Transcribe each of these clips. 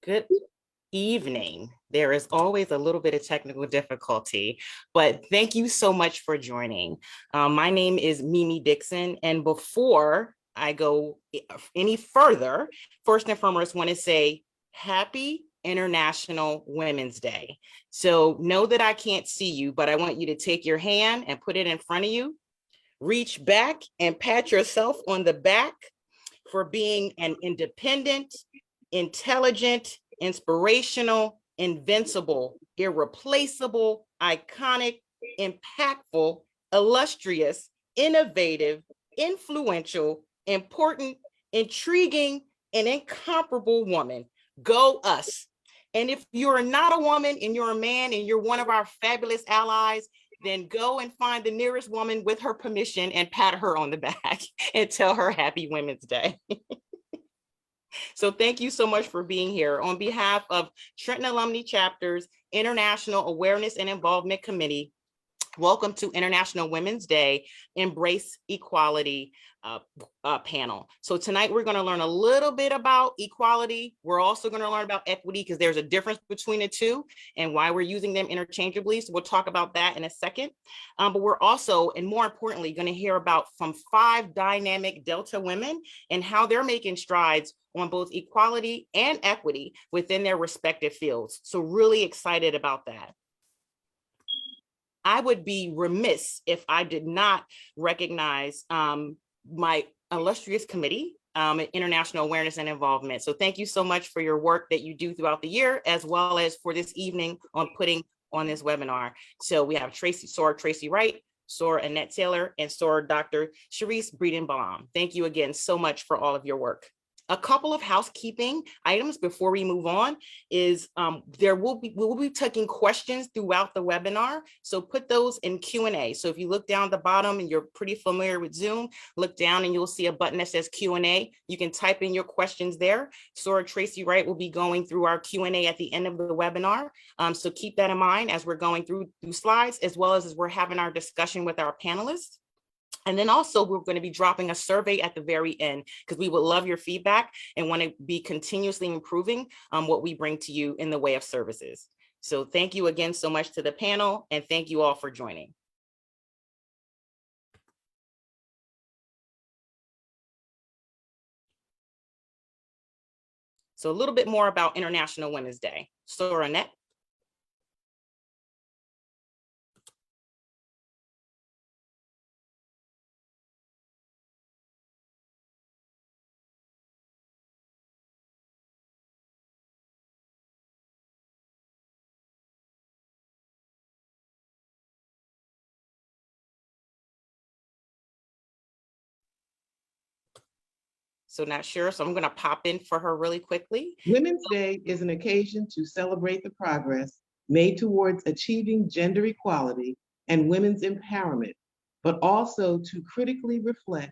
Good evening. There is always a little bit of technical difficulty, but thank you so much for joining. My name is Mimi Dixon, and before I go any further, first and foremost, want to say happy International Women's Day. So know that I can't see you, but I want you to take your hand and put it in front of you, reach back and pat yourself on the back for being an independent, intelligent, inspirational, invincible, irreplaceable, iconic, impactful, illustrious, innovative, influential, important, intriguing, and incomparable woman. Go us. And if you're not a woman and you're a man and you're one of our fabulous allies, then go and find the nearest woman with her permission and pat her on the back and tell her Happy Women's Day. So thank you so much for being here. On behalf of Trenton Alumni Chapter's International Awareness and Involvement Committee, welcome to International Women's Day, Embrace Equality panel. So tonight we're going to learn a little bit about equality. We're also going to learn about equity because there's a difference between the two and why we're using them interchangeably. So we'll talk about that in a second. But we're also, and more importantly, going to hear about from 5 dynamic Delta women and how they're making strides on both equality and equity within their respective fields. So really excited about that. I would be remiss if I did not recognize my illustrious committee, International Awareness and Involvement. So thank you so much for your work that you do throughout the year, as well as for this evening on putting on this webinar. So we have Sora Tracy Wright, Sora Annette Taylor, and Sora Dr. Sharice Breeden-Balam. Thank you again so much for all of your work. A couple of housekeeping items before we move on is we will be taking questions throughout the webinar. So put those in Q&A. So if you look down the bottom and you're pretty familiar with Zoom, look down and you'll see a button that says Q&A. You can type in your questions there. Sora Tracy Wright will be going through our Q&A at the end of the webinar. So keep that in mind as we're going through slides, as well as we're having our discussion with our panelists. And then also we're going to be dropping a survey at the very end because we would love your feedback and want to be continuously improving what we bring to you in the way of services. So thank you again so much to the panel, and thank you all for joining. So a little bit more about International Women's Day. Sora Annette. So not sure, so I'm going to pop in for her really quickly. Women's Day is an occasion to celebrate the progress made towards achieving gender equality and women's empowerment, but also to critically reflect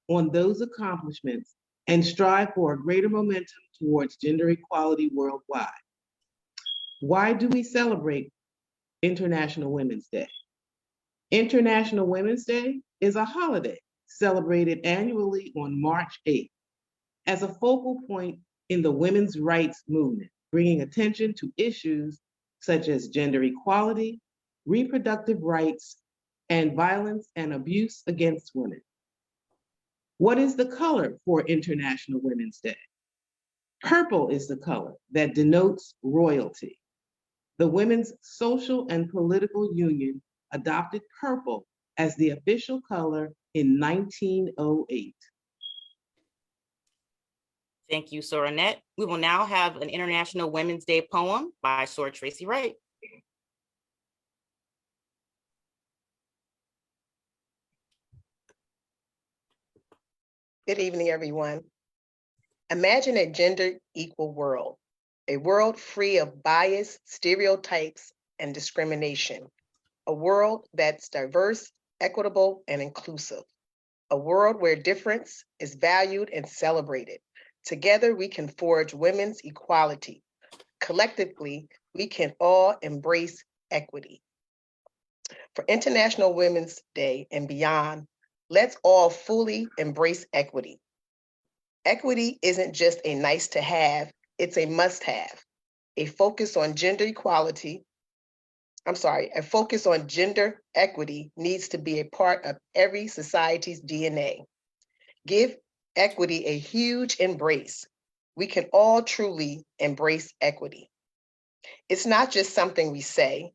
on those accomplishments and strive for a greater momentum towards gender equality worldwide. Why do we celebrate International Women's Day? International Women's Day is a holiday celebrated annually on March 8th. As a focal point in the women's rights movement, bringing attention to issues such as gender equality, reproductive rights, and violence and abuse against women. What is the color for International Women's Day? Purple is the color that denotes royalty. The Women's Social and Political Union adopted purple as the official color in 1908. Thank you, Sora Annette. We will now have an International Women's Day poem by Sora Tracy Wright. Good evening, everyone. Imagine a gender equal world, a world free of bias, stereotypes, and discrimination, a world that's diverse, equitable, and inclusive, a world where difference is valued and celebrated. Together, we can forge women's equality. Collectively, we can all embrace equity. For International Women's Day and beyond, let's all fully embrace equity. Equity isn't just a nice to have, it's a must have. A focus on gender equality, a focus on gender equity needs to be a part of every society's DNA. Give equity a huge embrace. We can all truly embrace equity. It's not just something we say,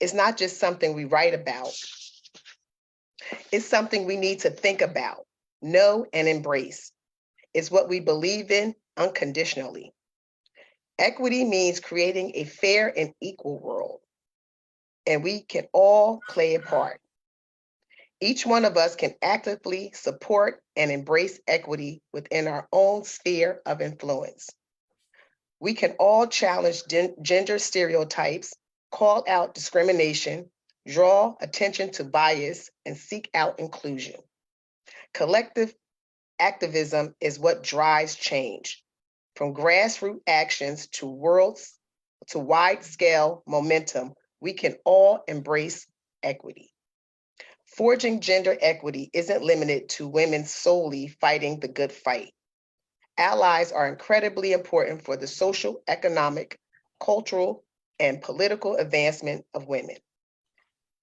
it's not just something we write about, it's something we need to think about, know, and embrace. It's what we believe in unconditionally. Equity means creating a fair and equal world, and we can all play a part. Each one of us can actively support and embrace equity within our own sphere of influence. We can all challenge gender stereotypes, call out discrimination, draw attention to bias, and seek out inclusion. Collective activism is what drives change. From grassroots actions to wide-scale momentum, we can all embrace equity. Forging gender equity isn't limited to women solely fighting the good fight. Allies are incredibly important for the social, economic, cultural, and political advancement of women.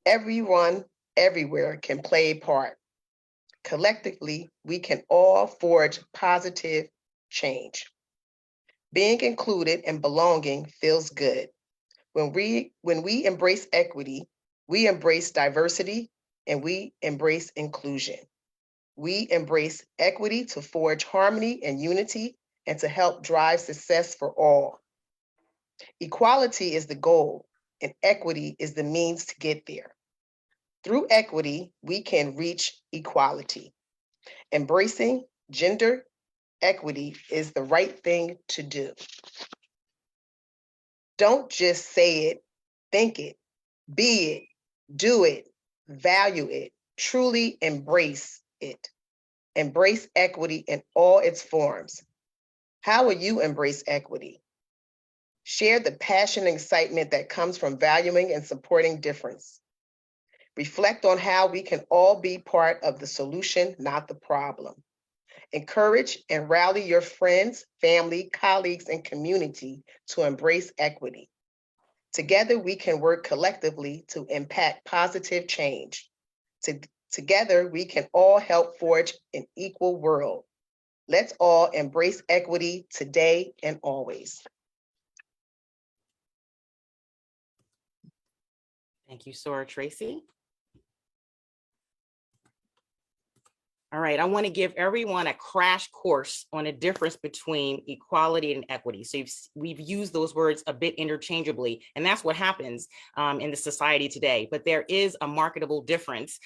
Everyone, everywhere can play a part. Collectively, we can all forge positive change. Being included and belonging feels good. When we embrace equity, we embrace diversity and we embrace inclusion. We embrace equity to forge harmony and unity and to help drive success for all. Equality is the goal, and equity is the means to get there. Through equity, we can reach equality. Embracing gender equity is the right thing to do. Don't just say it, think it, be it, do it, value it, truly embrace it. Embrace equity in all its forms. How will you embrace equity? Share the passion and excitement that comes from valuing and supporting difference. Reflect on how we can all be part of the solution, not the problem. Encourage and rally your friends, family, colleagues, and community to embrace equity. Together, we can work collectively to impact positive change. Together, we can all help forge an equal world. Let's all embrace equity today and always. Thank you, Sora Tracy. All right, I want to give everyone a crash course on the difference between equality and equity. So we've used those words a bit interchangeably, and that's what happens in the society today. But there is a marketable difference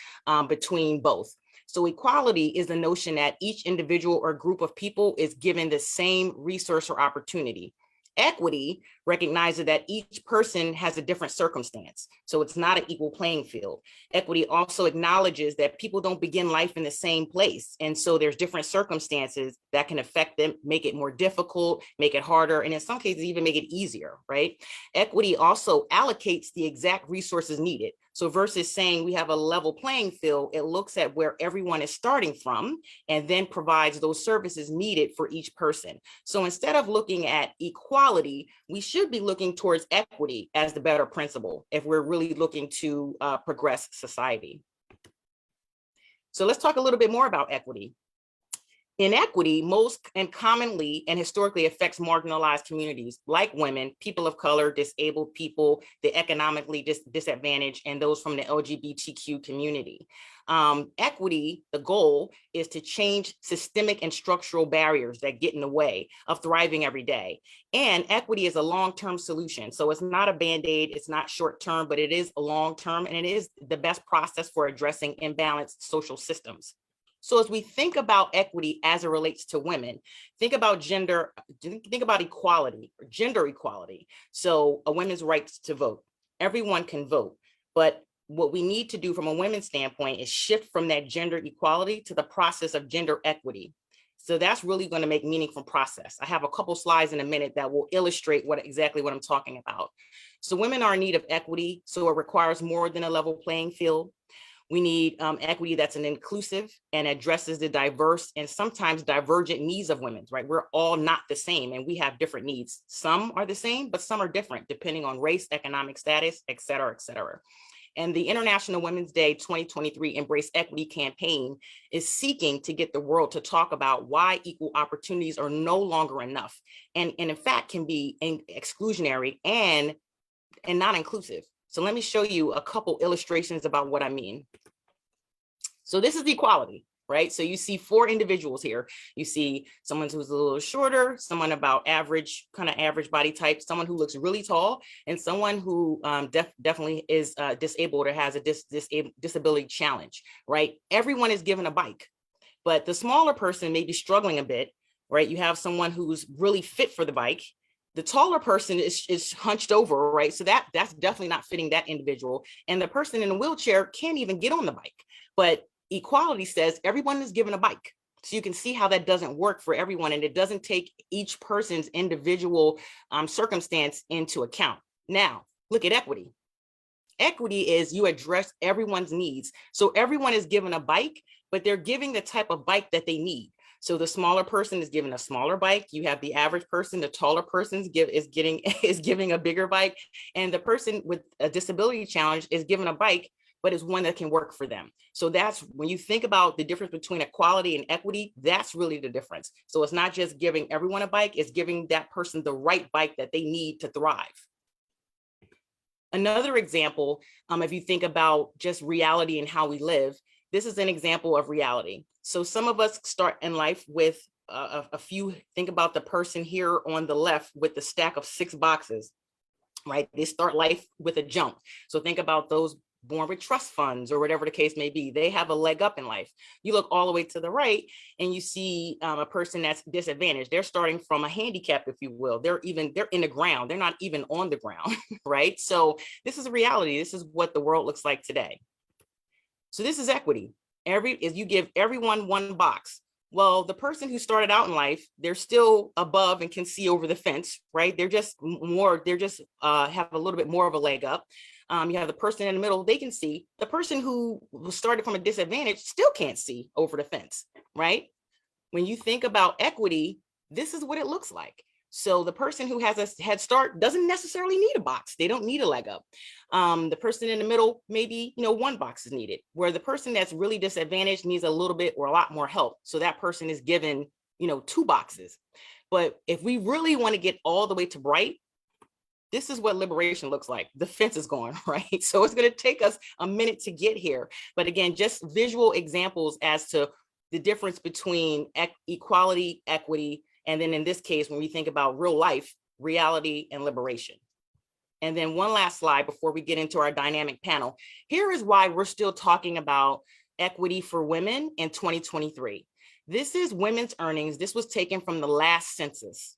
between both. So equality is the notion that each individual or group of people is given the same resource or opportunity. Equity recognizes that each person has a different circumstance, so it's not an equal playing field. Equity also acknowledges that people don't begin life in the same place, and so there's different circumstances that can affect them, make it more difficult, make it harder, and in some cases even make it easier, right? Equity also allocates the exact resources needed. So versus saying we have a level playing field, it looks at where everyone is starting from and then provides those services needed for each person. So instead of looking at equality, we should be looking towards equity as the better principle if we're really looking to progress society. So let's talk a little bit more about equity. Inequity most and commonly and historically affects marginalized communities like women, people of color, disabled people, the economically disadvantaged, and those from the LGBTQ community. Equity, the goal is to change systemic and structural barriers that get in the way of thriving every day. And equity is a long-term solution. So it's not a Band-Aid, it's not short-term, but it is a long-term, and it is the best process for addressing imbalanced social systems. So as we think about equity as it relates to women, think about equality or gender equality. So a women's rights to vote. Everyone can vote, but what we need to do from a women's standpoint is shift from that gender equality to the process of gender equity. So that's really going to make meaningful process. I have a couple slides in a minute that will illustrate exactly what I'm talking about. So women are in need of equity, so it requires more than a level playing field. We need equity that's an inclusive and addresses the diverse and sometimes divergent needs of women, right? We're all not the same and we have different needs. Some are the same, but some are different depending on race, economic status, et cetera, et cetera. And the International Women's Day 2023 Embrace Equity campaign is seeking to get the world to talk about why equal opportunities are no longer enough and in fact can be exclusionary and not inclusive. So let me show you a couple illustrations about what I mean. So this is equality, right? So you see 4 individuals here. You see someone who's a little shorter, someone about average, kind of average body type, someone who looks really tall, and someone who definitely is disabled or has a disability challenge, right? Everyone is given a bike, but the smaller person may be struggling a bit, right? You have someone who's really fit for the bike. The taller person is hunched over, right? So that's definitely not fitting that individual. And the person in a wheelchair can't even get on the bike. But equality says everyone is given a bike. So you can see how that doesn't work for everyone. And it doesn't take each person's individual circumstance into account. Now, look at equity. Equity is you address everyone's needs. So everyone is given a bike, but they're giving the type of bike that they need. So the smaller person is given a smaller bike. You have the average person, the taller person is giving a bigger bike, and the person with a disability challenge is given a bike, but it's one that can work for them. So that's when you think about the difference between equality and equity, that's really the difference. So it's not just giving everyone a bike, it's giving that person the right bike that they need to thrive. Another example, if you think about just reality and how we live, this is an example of reality. So some of us start in life with a few, think about the person here on the left with the stack of 6 boxes, right? They start life with a jump. So think about those born with trust funds or whatever the case may be. They have a leg up in life. You look all the way to the right and you see a person that's disadvantaged. They're starting from a handicap, if you will. They're in the ground. They're not even on the ground, right? So this is a reality. This is what the world looks like today. So this is equity. You give everyone one box. Well, the person who started out in life, they're still above and can see over the fence, right? They're just have a little bit more of a leg up. You have the person in the middle, they can see. The person who started from a disadvantage still can't see over the fence, right? When you think about equity, this is what it looks like. So the person who has a head start doesn't necessarily need a box. They don't need a leg up. The person in the middle, maybe, one box is needed, where the person that's really disadvantaged needs a little bit or a lot more help. So that person is given, 2 boxes. But if we really want to get all the way to bright, this is what liberation looks like. The fence is gone, right? So it's going to take us a minute to get here. But again, just visual examples as to the difference between equality, equity, and then in this case, when we think about real life, reality and liberation. And then one last slide before we get into our dynamic panel. Here is why we're still talking about equity for women in 2023. This is women's earnings. This was taken from the last census.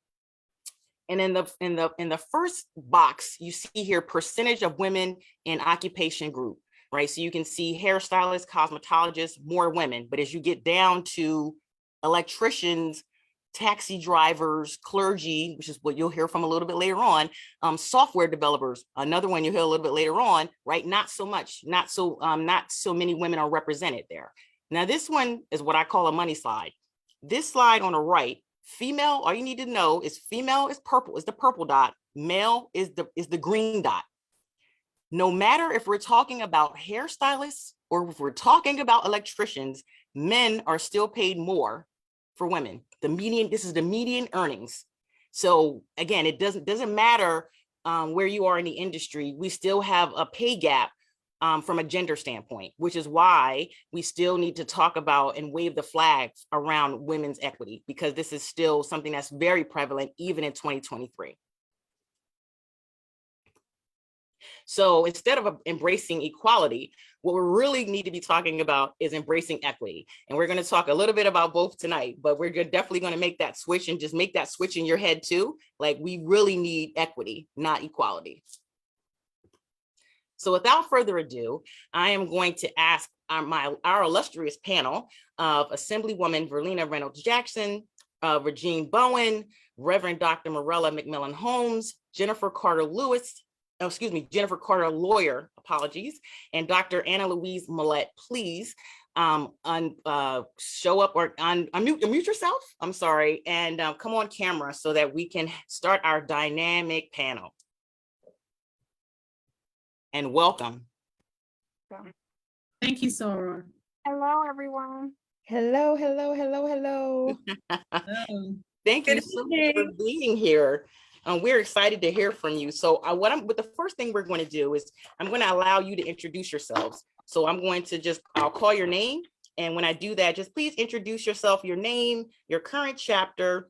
And in the first box, you see here percentage of women in occupation group, right? So you can see hairstylists, cosmetologists, more women. But as you get down to electricians, taxi drivers, clergy, which is what you'll hear from a little bit later on, software developers, another one you'll hear a little bit later on, right? Not so many women are represented there. Now, this one is what I call a money slide. This slide on the right, female, all you need to know is female is purple, is the purple dot, male is the green dot. No matter if we're talking about hairstylists or if we're talking about electricians, men are still paid more for women. This is the median earnings. So again, it doesn't matter where you are in the industry, we still have a pay gap from a gender standpoint, which is why we still need to talk about and wave the flags around women's equity, because this is still something that's very prevalent even in 2023. So instead of embracing equality, what we really need to be talking about is embracing equity. And we're going to talk a little bit about both tonight, but we're definitely going to make that switch and just make that switch in your head too. Like, we really need equity, not equality. So without further ado, I am going to ask our illustrious panel of Assemblywoman Verlena Reynolds Jackson, Regine Bowen, Reverend Dr. Morella McMillan Holmes, Jennifer Carter Lewis, Jennifer Carter Lawyer, apologies, and Dr. Anna Louise Millette, please show up or unmute yourself. I'm sorry, and come on camera so that we can start our dynamic panel. And welcome. Thank you, Sora. Hello, everyone. Hello, hello, hello, hello. Hello. Thank you Good so much for evening. being here. We're excited to hear from you. So but the first thing we're going to do is I'm going to allow you to introduce yourselves. So I'm going to I'll call your name. And when I do that, just please introduce yourself, your name, your current chapter,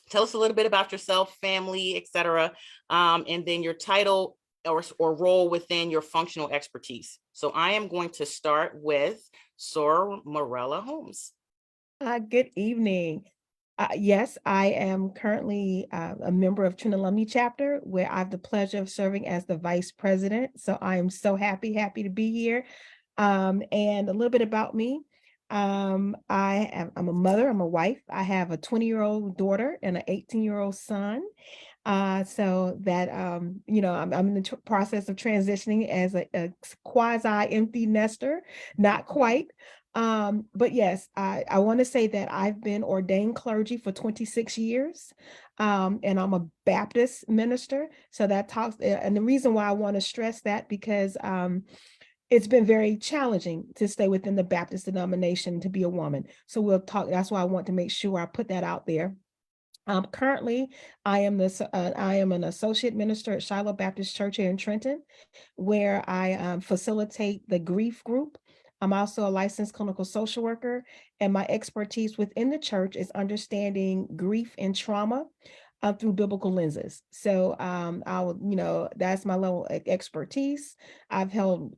tell us a little bit about yourself, family, etc. And then your title or role within your functional expertise. So I am going to start with Sora Morella Holmes. Good evening. Yes, I am currently a member of Trinity Alumni Chapter, where I have the pleasure of serving as the vice president. So I am so happy to be here. And a little bit about me. I'm a mother, I'm a wife. I have a 20-year-old daughter and an 18-year-old son. So that, I'm in the process of transitioning as a quasi empty nester, not quite. But yes, I want to say that I've been ordained clergy for 26 years, and I'm a Baptist minister. So that talks, and the reason why I want to stress that because it's been very challenging to stay within the Baptist denomination to be a woman. So we'll talk. That's why I want to make sure I put that out there. Currently, I am an associate minister at Shiloh Baptist Church here in Trenton, where I facilitate the grief group. I'm also a licensed clinical social worker, and my expertise within the church is understanding grief and trauma through biblical lenses. So that's my level of expertise. I've held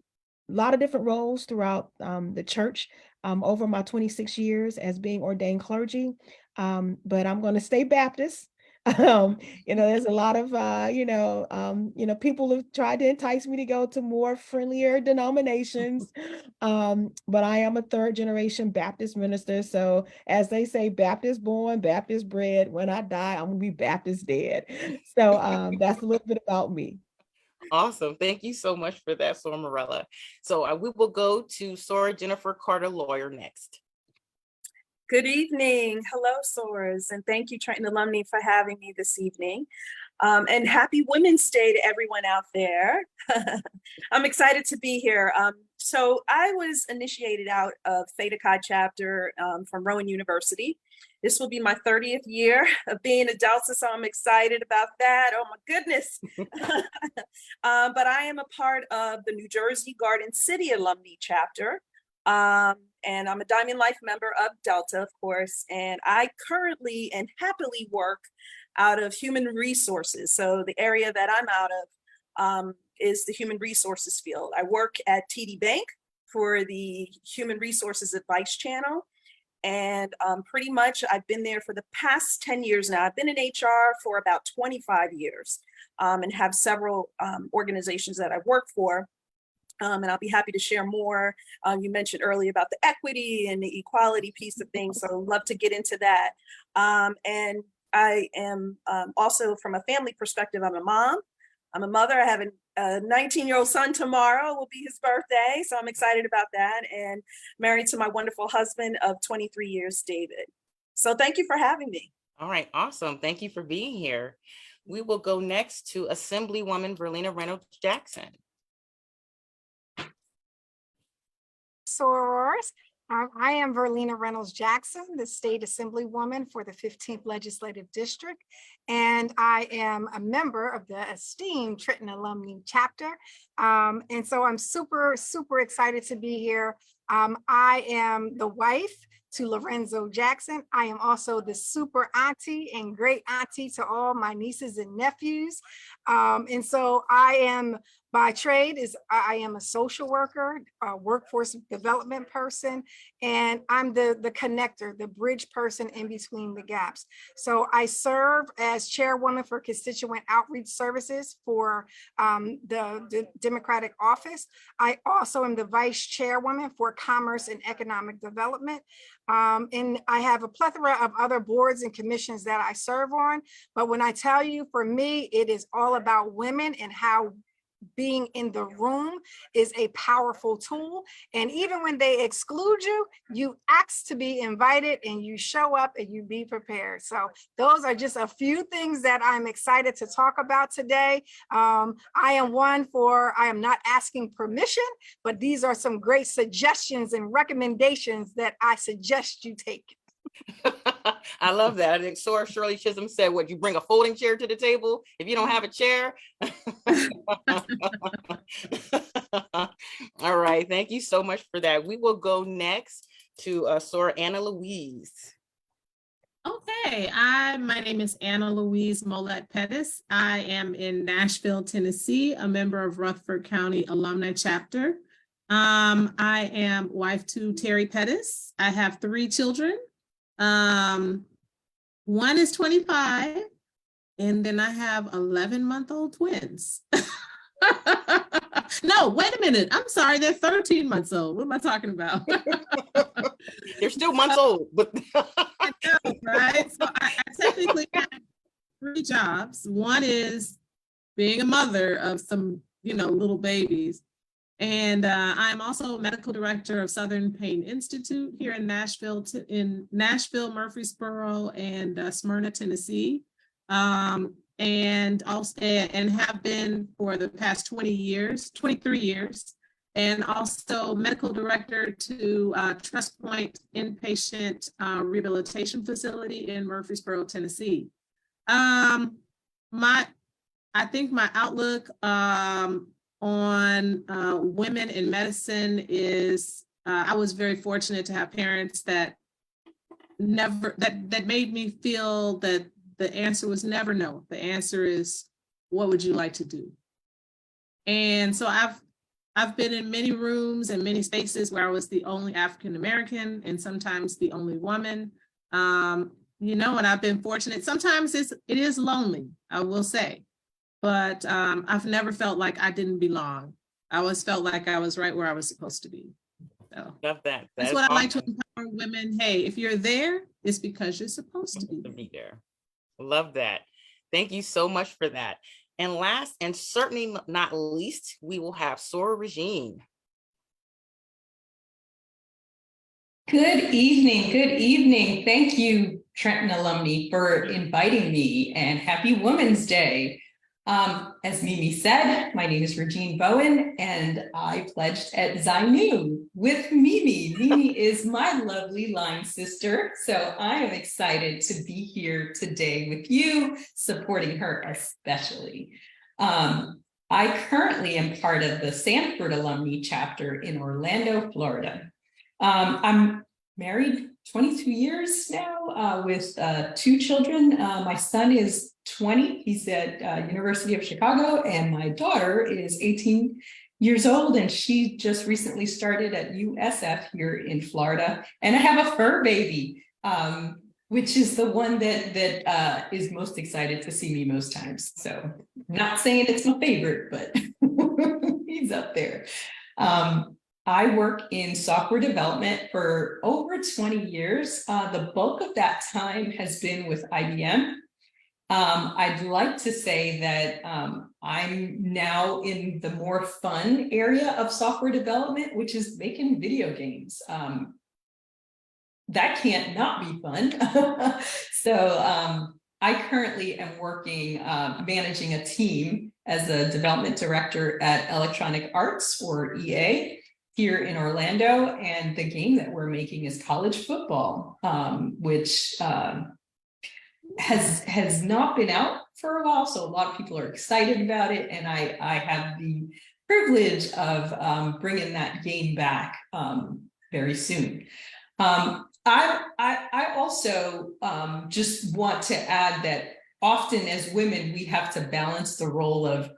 a lot of different roles throughout the church over my 26 years as being ordained clergy. But I'm going to stay Baptist. There's a lot of, people have tried to entice me to go to more friendlier denominations. But I am a third generation Baptist minister. So as they say, Baptist born, Baptist bred. When I die, I'm going to be Baptist dead. So that's a little bit about me. Awesome. Thank you so much for that, Sora Morella. So we will go to Sora Jennifer Carter Lawyer next. Good evening. Hello, Soras, and thank you, Trenton Alumni, for having me this evening. And happy Women's Day to everyone out there. I'm excited to be here. So I was initiated out of Theta Chi chapter from Rowan University. This will be my 30th year of being a Delta, so I'm excited about that. Oh my goodness. But I am a part of the New Jersey Garden City Alumni chapter. And I'm a Diamond Life member of Delta, of course, and I currently and happily work out of human resources. So the area that I'm out of is the human resources field. I work at TD Bank for the Human Resources Advice Channel. And pretty much I've been there for the past 10 years now. I've been in HR for about 25 years and have several organizations that I work for. And I'll be happy to share more. You mentioned earlier about the equity and the equality piece of things, so I'd love to get into that. And I am also, from a family perspective, I'm a mom. I'm a mother. I have a 19-year-old son tomorrow, will be his birthday, so I'm excited about that, and married to my wonderful husband of 23 years, David. So thank you for having me. All right, awesome. Thank you for being here. We will go next to Assemblywoman Verlena Reynolds Jackson. Sorors. I am Verlena Reynolds Jackson, the state assemblywoman for the 15th Legislative District, and I am a member of the esteemed Trenton Alumni chapter. And so I'm super, super excited to be here. I am the wife to Lorenzo Jackson. I am also the super auntie and great auntie to all my nieces and nephews. And so I am by trade I am a social worker, a workforce development person, and I'm the connector, the bridge person in between the gaps. So I serve as chairwoman for constituent outreach services for the Democratic office. I also am the vice chairwoman for commerce and economic development. And I have a plethora of other boards and commissions that I serve on. But when I tell you, for me, it is all about women and how being in the room is a powerful tool. And even when they exclude you, you ask to be invited and you show up and you be prepared. So those are just a few things that I'm excited to talk about today. I am not asking permission, but these are some great suggestions and recommendations that I suggest you take. I love that. I think Sora Shirley Chisholm said, "What, you bring a folding chair to the table if you don't have a chair?" All right, thank you so much for that. We will go next to Sora Anna Louise. Okay, my name is Anna Louise Mollett Pettis. I am in Nashville, Tennessee, a member of Rutherford County Alumni Chapter. I am wife to Terry Pettis. I have 3 children. One is 25, and then I have 11-month-old twins. No, wait a minute. I'm sorry, they're 13 months old. What am I talking about? They're still months old, but I know, right? So I technically have 3 jobs. One is being a mother of some, little babies. And I'm also medical director of Southern Pain Institute here in Nashville, Murfreesboro, and Smyrna, Tennessee. And have been for the past 23 years, and also medical director to Trust Point Inpatient Rehabilitation Facility in Murfreesboro, Tennessee. I think my outlook on women in medicine is I was very fortunate to have parents that made me feel that the answer was never no. The answer is, what would you like to do? And so I've been in many rooms and many spaces where I was the only African American and sometimes the only woman. And I've been fortunate. Sometimes it is lonely, I will say. But I've never felt like I didn't belong. I always felt like I was right where I was supposed to be. So love that. That's what I like to empower women. Hey, if you're there, it's because you're supposed to be there. Love that. Thank you so much for that. And last and certainly not least, we will have Sora Regine. Good evening. Good evening. Thank you, Trenton alumni, for inviting me, and happy Women's Day. As Mimi said, my name is Regine Bowen, and I pledged at Xi Nu with Mimi. Mimi is my lovely line sister, so I am excited to be here today with you, supporting her especially. I currently am part of the Sanford Alumni Chapter in Orlando, Florida. I'm married 22 years now with 2 children. My son is 20, he's at University of Chicago, and my daughter is 18 years old, and she just recently started at USF here in Florida. And I have a fur baby, which is the one that is most excited to see me most times. So not saying it's my favorite, but he's up there. I work in software development for over 20 years. The bulk of that time has been with IBM. I'd like to say that I'm now in the more fun area of software development, which is making video games. That can't not be fun. So I currently am working, managing a team as a development director at Electronic Arts, or EA, here in Orlando. And the game that we're making is college football, which has not been out for a while, so a lot of people are excited about it, and I have the privilege of bringing that game back very soon. I also just want to add that often as women, we have to balance the role of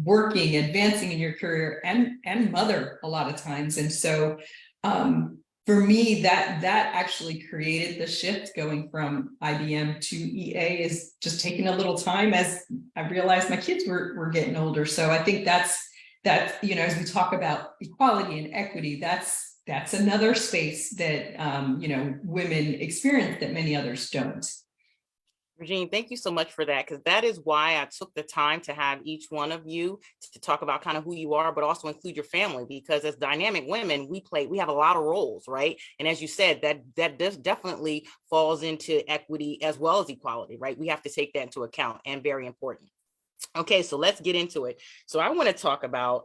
working, advancing in your career, and mother a lot of times, and so for me, that actually created the shift. Going from IBM to EA is just taking a little time as I realized my kids were getting older. So I think that's as we talk about equality and equity, that's another space that women experience that many others don't. Regine, thank you so much for that, because that is why I took the time to have each one of you to talk about kind of who you are, but also include your family, because as dynamic women, we have a lot of roles, right? And as you said, that definitely falls into equity as well as equality, right? We have to take that into account, and very important. Okay, so let's get into it. So I want to talk about,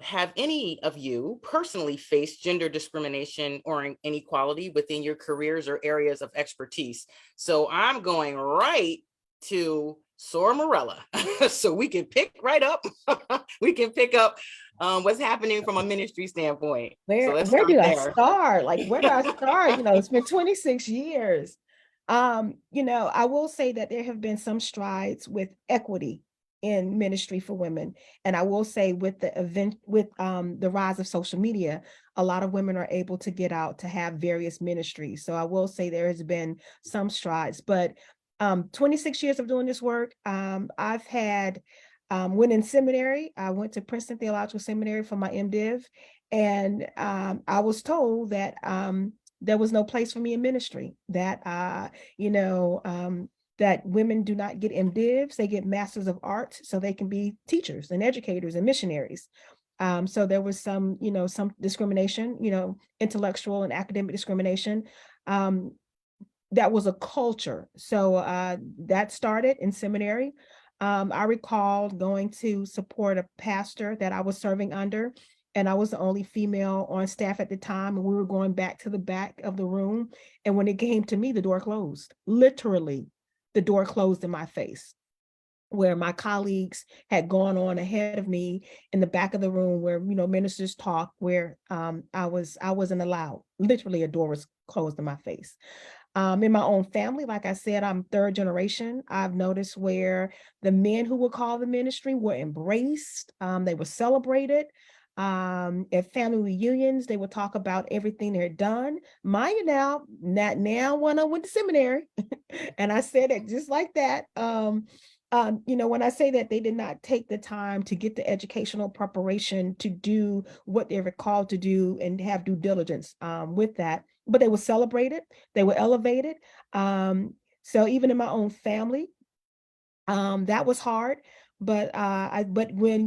have any of you personally faced gender discrimination or inequality within your careers or areas of expertise? So I'm going right to Sora Morella. So we can pick right up. We can pick up what's happening from a ministry standpoint. So Where let's where start do I there. start? Like, where do I start? It's been 26 years. I will say that there have been some strides with equity in ministry for women. And I will say with the rise of social media, a lot of women are able to get out to have various ministries. So I will say there has been some strides, but 26 years of doing this work, I've had when in seminary, I went to Princeton Theological Seminary for my MDiv, and I was told that there was no place for me in ministry, that that women do not get MDivs, they get Masters of Arts, so they can be teachers and educators and missionaries. So there was some discrimination, intellectual and academic discrimination. That was a culture. So that started in seminary. I recall going to support a pastor that I was serving under, and I was the only female on staff at the time. And we were going back to the back of the room. And when it came to me, the door closed. Literally, the door closed in my face, where my colleagues had gone on ahead of me in the back of the room where, ministers talk, where I wasn't allowed. Literally, a door was closed in my face. In my own family, like I said, I'm third generation. I've noticed where the men who were called the ministry were embraced, they were celebrated. At family reunions, they would talk about everything they're done. Mind you now, not now when I went to seminary, and I said it just like that. When I say that they did not take the time to get the educational preparation to do what they were called to do and have due diligence with that, but they were celebrated, they were elevated. So even in my own family, that was hard. But when,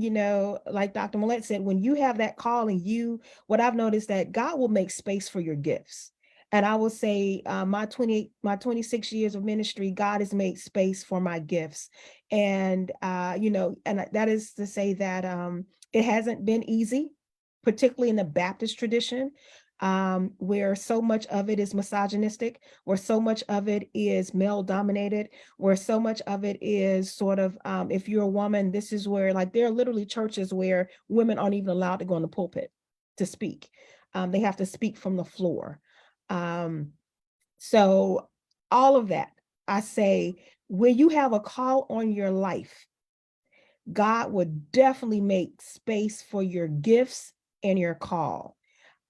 like Dr. Millette said, when you have that call and what I've noticed that God will make space for your gifts. And I will say, my 26 years of ministry, God has made space for my gifts. And, and that is to say that it hasn't been easy, particularly in the Baptist tradition, where so much of it is misogynistic, where so much of it is male dominated, where so much of it is sort of, if you're a woman, this is where, like, there are literally churches where women aren't even allowed to go in the pulpit to speak. They have to speak from the floor. So all of that, I say, when you have a call on your life, God would definitely make space for your gifts and your call.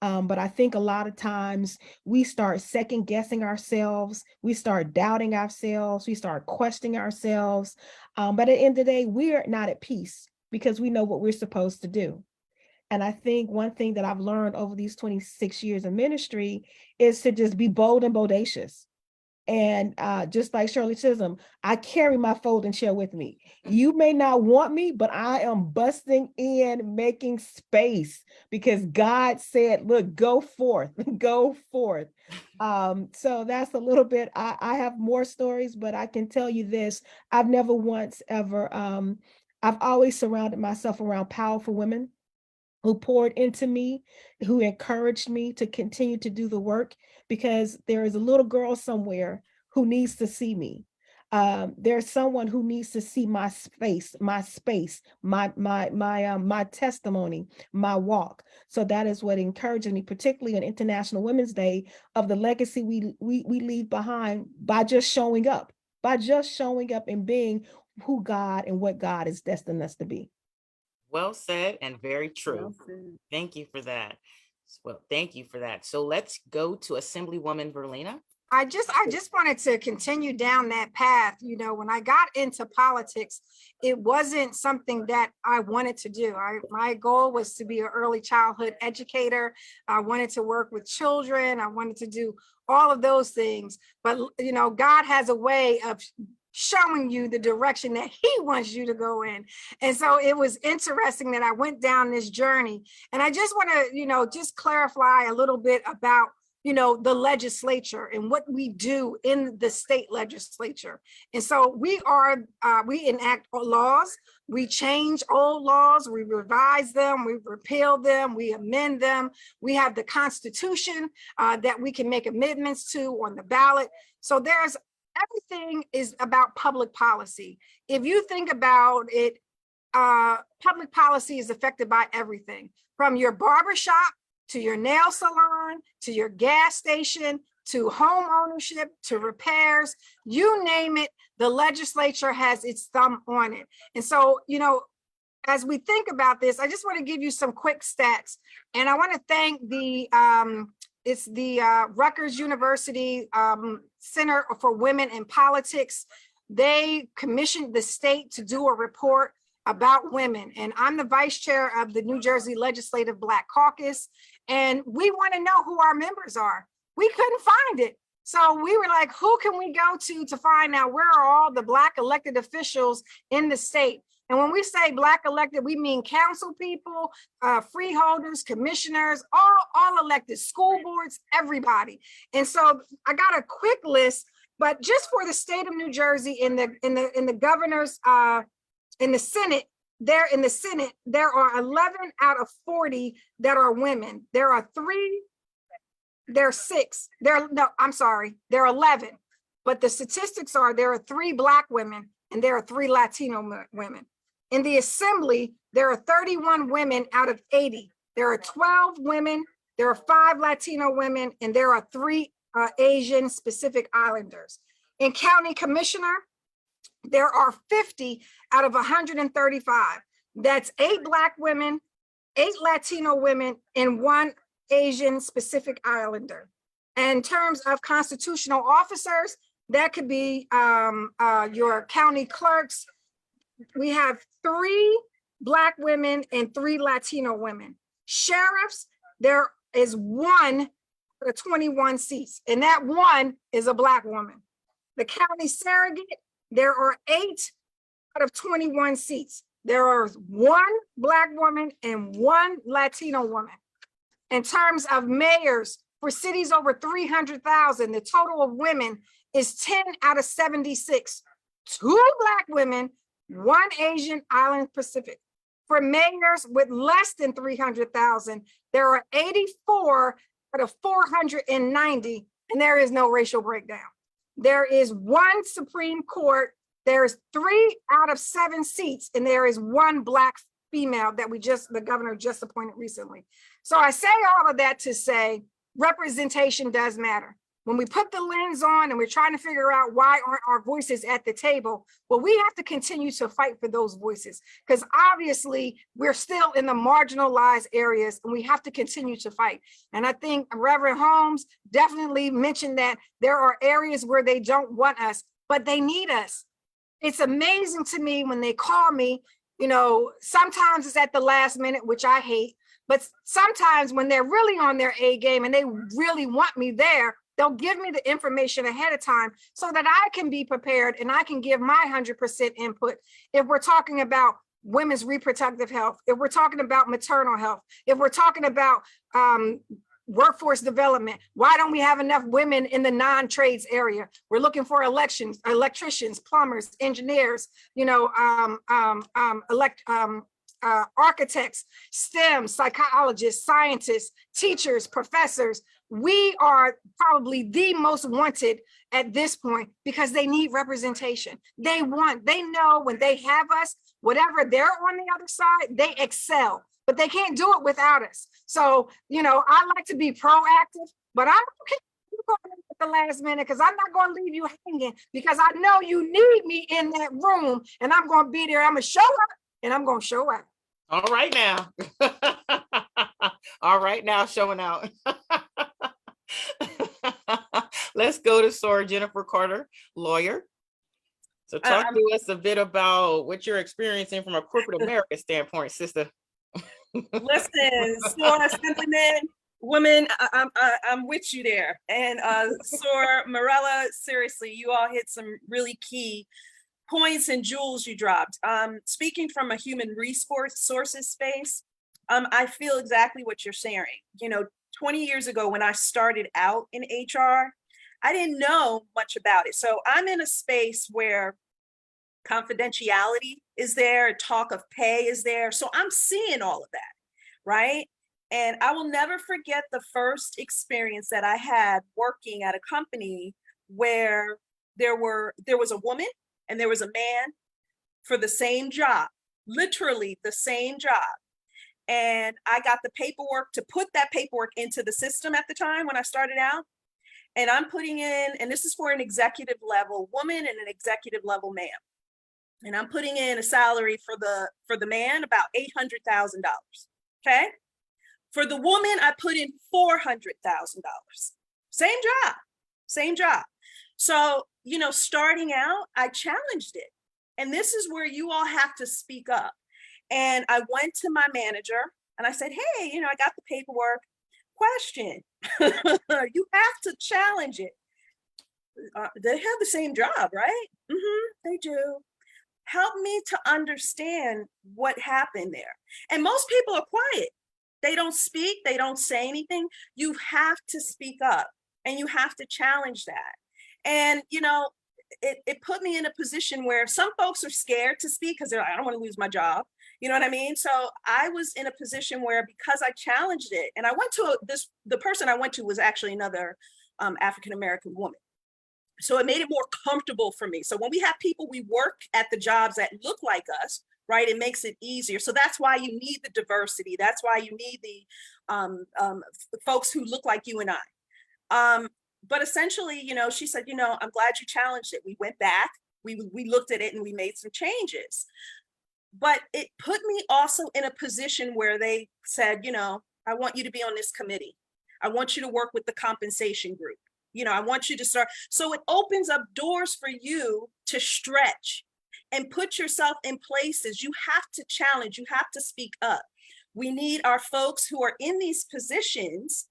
But I think a lot of times we start second guessing ourselves, we start doubting ourselves, we start questioning ourselves. But at the end of the day, we are not at peace because we know what we're supposed to do. And I think one thing that I've learned over these 26 years of ministry is to just be bold and bodacious. And just like Shirley Chisholm, I carry my folding chair with me. You may not want me, but I am busting in, making space because God said, look, go forth, go forth. So that's a little bit, I have more stories, but I can tell you this, I've never once ever, I've always surrounded myself around powerful women who poured into me, who encouraged me to continue to do the work, because there is a little girl somewhere who needs to see me. There's someone who needs to see my space, my testimony, my walk. So that is what encourages me, particularly on International Women's Day, of the legacy we leave behind by just showing up, and being who God and what God is destined us to be. Well said and very true. Well said. Thank you for that. Well, thank you for that. So let's go to Assemblywoman Verlina. I just wanted to continue down that path. You know, when I got into politics, it wasn't something that I wanted to do. My goal was to be an early childhood educator. I wanted to work with children. I wanted to do all of those things. But, you know, God has a way of showing you the direction that he wants you to go in. And so it was interesting that I went down this journey. And I just want to, you know, just clarify a little bit about, you know, the legislature and what we do in the state legislature. And so we enact laws, we change old laws, we revise them, we repeal them, we amend them. We have the Constitution that we can make amendments to on the ballot. So everything is about public policy. If you think about it, public policy is affected by everything from your barbershop to your nail salon, to your gas station, to home ownership, to repairs, you name it, the legislature has its thumb on it. And so, you know, as we think about this, I just want to give you some quick stats. And I want to thank it's the Rutgers University Center for Women in Politics. They commissioned the state to do a report about women. And I'm the vice chair of the New Jersey Legislative Black Caucus. And we want to know who our members are. We couldn't find it. So we were like, who can we go to find out where are all the Black elected officials in the state? And when we say Black elected, we mean council people, freeholders, commissioners, all elected, school boards, everybody. And so I got a quick list, but just for the state of New Jersey in the governor's in the Senate, there are 11 out of 40 that are women. There are 11. But the statistics are there are 3 Black women and there are 3 Latino women. In the assembly, there are 31 women out of 80. There are 12 women, there are 5 Latino women, and there are 3 Asian Pacific Islanders. In county commissioner, there are 50 out of 135. That's 8 Black women, 8 Latino women, and 1 Asian Pacific Islander. In terms of constitutional officers, that could be your county clerks. We have 3 Black women and 3 Latino women. Sheriffs, there is 1 out of 21 seats, and that 1 is a Black woman. The county surrogate, there are 8 out of 21 seats. There are 1 Black woman and 1 Latino woman. In terms of mayors, for cities over 300,000, the total of women is 10 out of 76. 2 Black women, 1 Asian Island Pacific. For mayors with less than 300,000, there are 84 out of 490, and there is no racial breakdown. There is 1 Supreme Court, there's 3 out of 7 seats, and there is 1 Black female that the governor just appointed recently. So I say all of that to say representation does matter. When we put the lens on and we're trying to figure out why aren't our voices at the table, well, we have to continue to fight for those voices because obviously we're still in the marginalized areas and we have to continue to fight. And I think Reverend Holmes definitely mentioned that there are areas where they don't want us, but they need us. It's amazing to me when they call me, you know, sometimes it's at the last minute, which I hate, but sometimes when they're really on their A game and they really want me there, they'll give me the information ahead of time so that I can be prepared and I can give my 100% input. If we're talking about women's reproductive health, if we're talking about maternal health, if we're talking about workforce development, why don't we have enough women in the non-trades area? We're looking for electricians, plumbers, engineers, you know, architects, STEM, psychologists, scientists, teachers, professors. We are probably the most wanted at this point because they need representation. They know when they have us, whatever they're on the other side, they excel, but they can't do it without us. So, you know, I like to be proactive, but I'm okay at the last minute because I'm not going to leave you hanging because I know you need me in that room and I'm going to be there. I'm going to show up and I'm going to show up. All right now. All right now, showing out. Let's go to Sora Jennifer Carter, lawyer. So talk to us a bit about what you're experiencing from a corporate America standpoint, sister. Listen, Sora Assemblyman, woman, I'm with you there. And Sora Morella, seriously, you all hit some really key points and jewels you dropped. Speaking from a human resources space, I feel exactly what you're sharing. 20 years ago when I started out in HR, I didn't know much about it. So I'm in a space where confidentiality is there, talk of pay is there. So I'm seeing all of that, right? And I will never forget the first experience that I had working at a company where there was a woman and there was a man for the same job, literally the same job. And I got the paperwork to put that paperwork into the system at the time when I started out. And I'm putting in, and this is for an executive level woman and an executive level man. And I'm putting in a salary for the man about $800,000. Okay. For the woman, I put in $400,000. Same job. So, starting out, I challenged it. And this is where you all have to speak up. And I went to my manager and I said, hey, I got the paperwork. Question. You have to challenge it. They have the same job, right? They do. Help me to understand what happened there. And most people are quiet. They don't speak. They don't say anything. You have to speak up and you have to challenge that. And, it put me in a position where some folks are scared to speak because they're like, I don't want to lose my job. You know what I mean? So I was in a position where, because I challenged it, and I went to the person I went to was actually another African-American woman. So it made it more comfortable for me. So when we have people, we work at the jobs that look like us, right? It makes it easier. So that's why you need the diversity. That's why you need the folks who look like you and I. But essentially, she said, I'm glad you challenged it. We went back, we looked at it and we made some changes. But it put me also in a position where they said, I want you to be on this committee. I want you to work with the compensation group. I want you to start. So it opens up doors for you to stretch and put yourself in places. You have to challenge, you have to speak up. We need our folks who are in these positions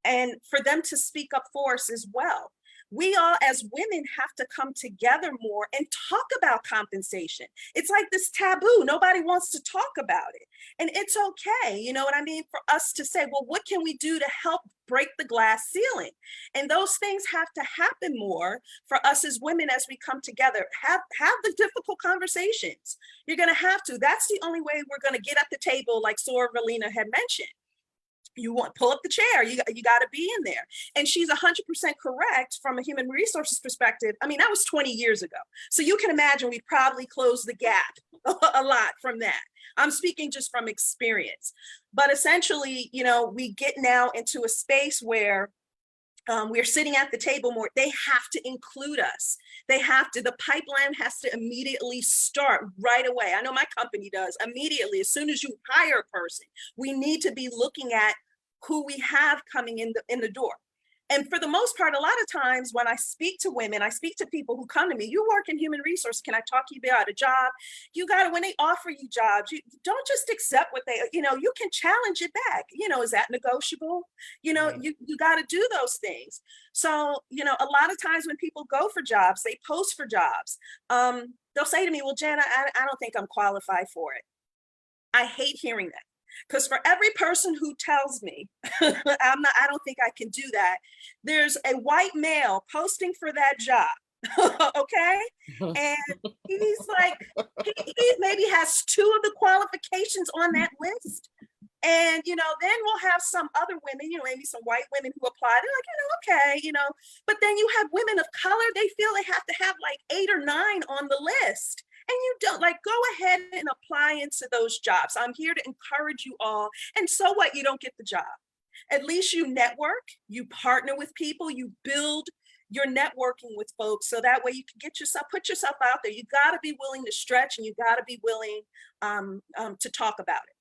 and for them to speak up for us as well. We all as women have to come together more and talk about compensation. It's like this taboo. Nobody wants to talk about it. And it's okay, you know what I mean, for us to say, well, what can we do to help break the glass ceiling? And those things have to happen more for us as women as we come together. Have the difficult conversations. You're going to have to. That's the only way we're going to get at the table, like Sora Valina had mentioned. You want pull up the chair, you got to be in there. And she's 100% correct from a human resources perspective. I mean, that was 20 years ago. So you can imagine we probably closed the gap a lot from that. I'm speaking just from experience. But essentially, we get now into a space where we're sitting at the table more. They have to include us. The pipeline has to immediately start right away. I know my company does immediately. As soon as you hire a person, we need to be looking at who we have coming in the door. And for the most part, a lot of times when I speak to women, I speak to people who come to me, you work in human resources, can I talk to you about a job? You got to, when they offer you jobs, you don't just accept what they, you can challenge it back. Is that negotiable? You got to do those things. So, a lot of times when people go for jobs, they post for jobs. They'll say to me, well, Jen, I don't think I'm qualified for it. I hate hearing that. Because for every person who tells me I don't think I can do that, there's a white male posting for that job. Okay. And he's like, he maybe has 2 of the qualifications on that list. And, then we'll have some other women, maybe some white women who apply. They're like, okay, but then you have women of color, they feel they have to have like 8 or 9 on the list. And you don't, go ahead and apply into those jobs. I'm here to encourage you all. And so what? You don't get the job. At least you network, you partner with people, you build your networking with folks. So that way you can put yourself out there. You got to be willing to stretch and you got to be willing to talk about it.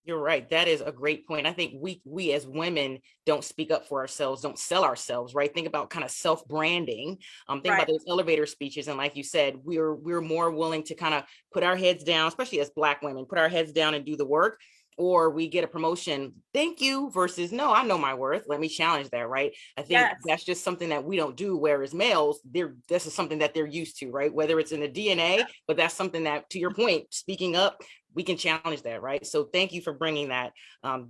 You're right. That is a great point. I think we as women don't speak up for ourselves, don't sell ourselves, right? Think about kind of self-branding. Think about Right. those elevator speeches. And like you said, we're more willing to kind of put our heads down, especially as Black women, put our heads down and do the work. Or we get a promotion, thank you, versus no, I know my worth. Let me challenge that, right? I think Yes. that's just something that we don't do. Whereas males, this is something that they're used to, right? Whether it's in the DNA, but that's something that, to your point, speaking up, we can challenge that, right? So thank you for bringing that.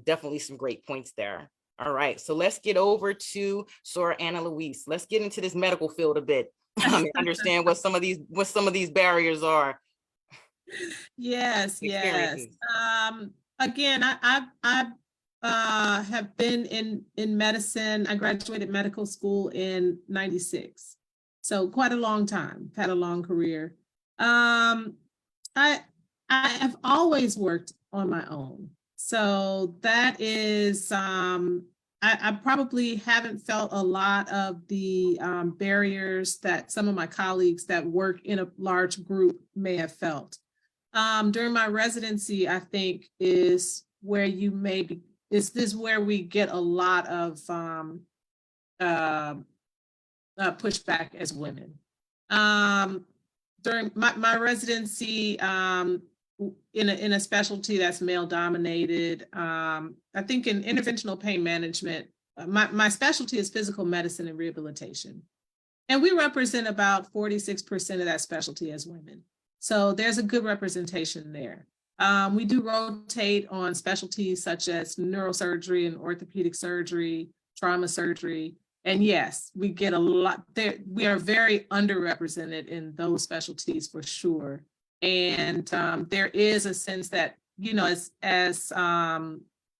Definitely some great points there. All right, so let's get over to Sora Anna Luis. Let's get into this medical field a bit. Understand what some of these barriers are. Yes, yes. Experiences. Again, I have been in medicine. I graduated medical school in '96, so quite a long time. Had a long career. I have always worked on my own, so that is I probably haven't felt a lot of the barriers that some of my colleagues that work in a large group may have felt. During my residency, I think is where you maybe is this where we get a lot of uh, pushback as women. During my residency, in a specialty that's male dominated, I think in interventional pain management, my specialty is physical medicine and rehabilitation, and we represent about 46% of that specialty as women. So there's a good representation there. We do rotate on specialties such as neurosurgery and orthopedic surgery, trauma surgery. And yes, we get a lot there. We are very underrepresented in those specialties for sure. And there is a sense that, you know, as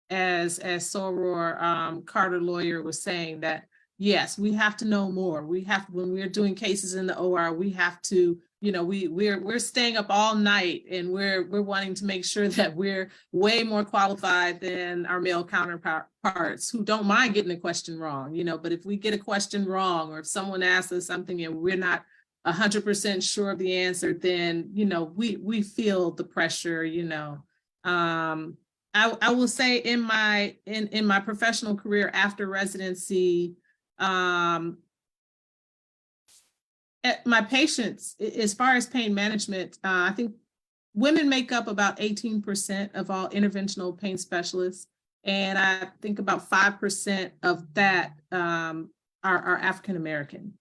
Soror Carter lawyer was saying, that yes, we have to know more. We have, when we're doing cases in the OR, we have to, you know, we're staying up all night and we're wanting to make sure that we're way more qualified than our male counterparts who don't mind getting a question wrong, you know. But if we get a question wrong, or if someone asks us something and we're not 100% sure of the answer, then, you know, we feel the pressure, you know. I will say in my professional career after residency, my patients, as far as pain management, I think women make up about 18% of all interventional pain specialists. And I think about 5% of that are African-American.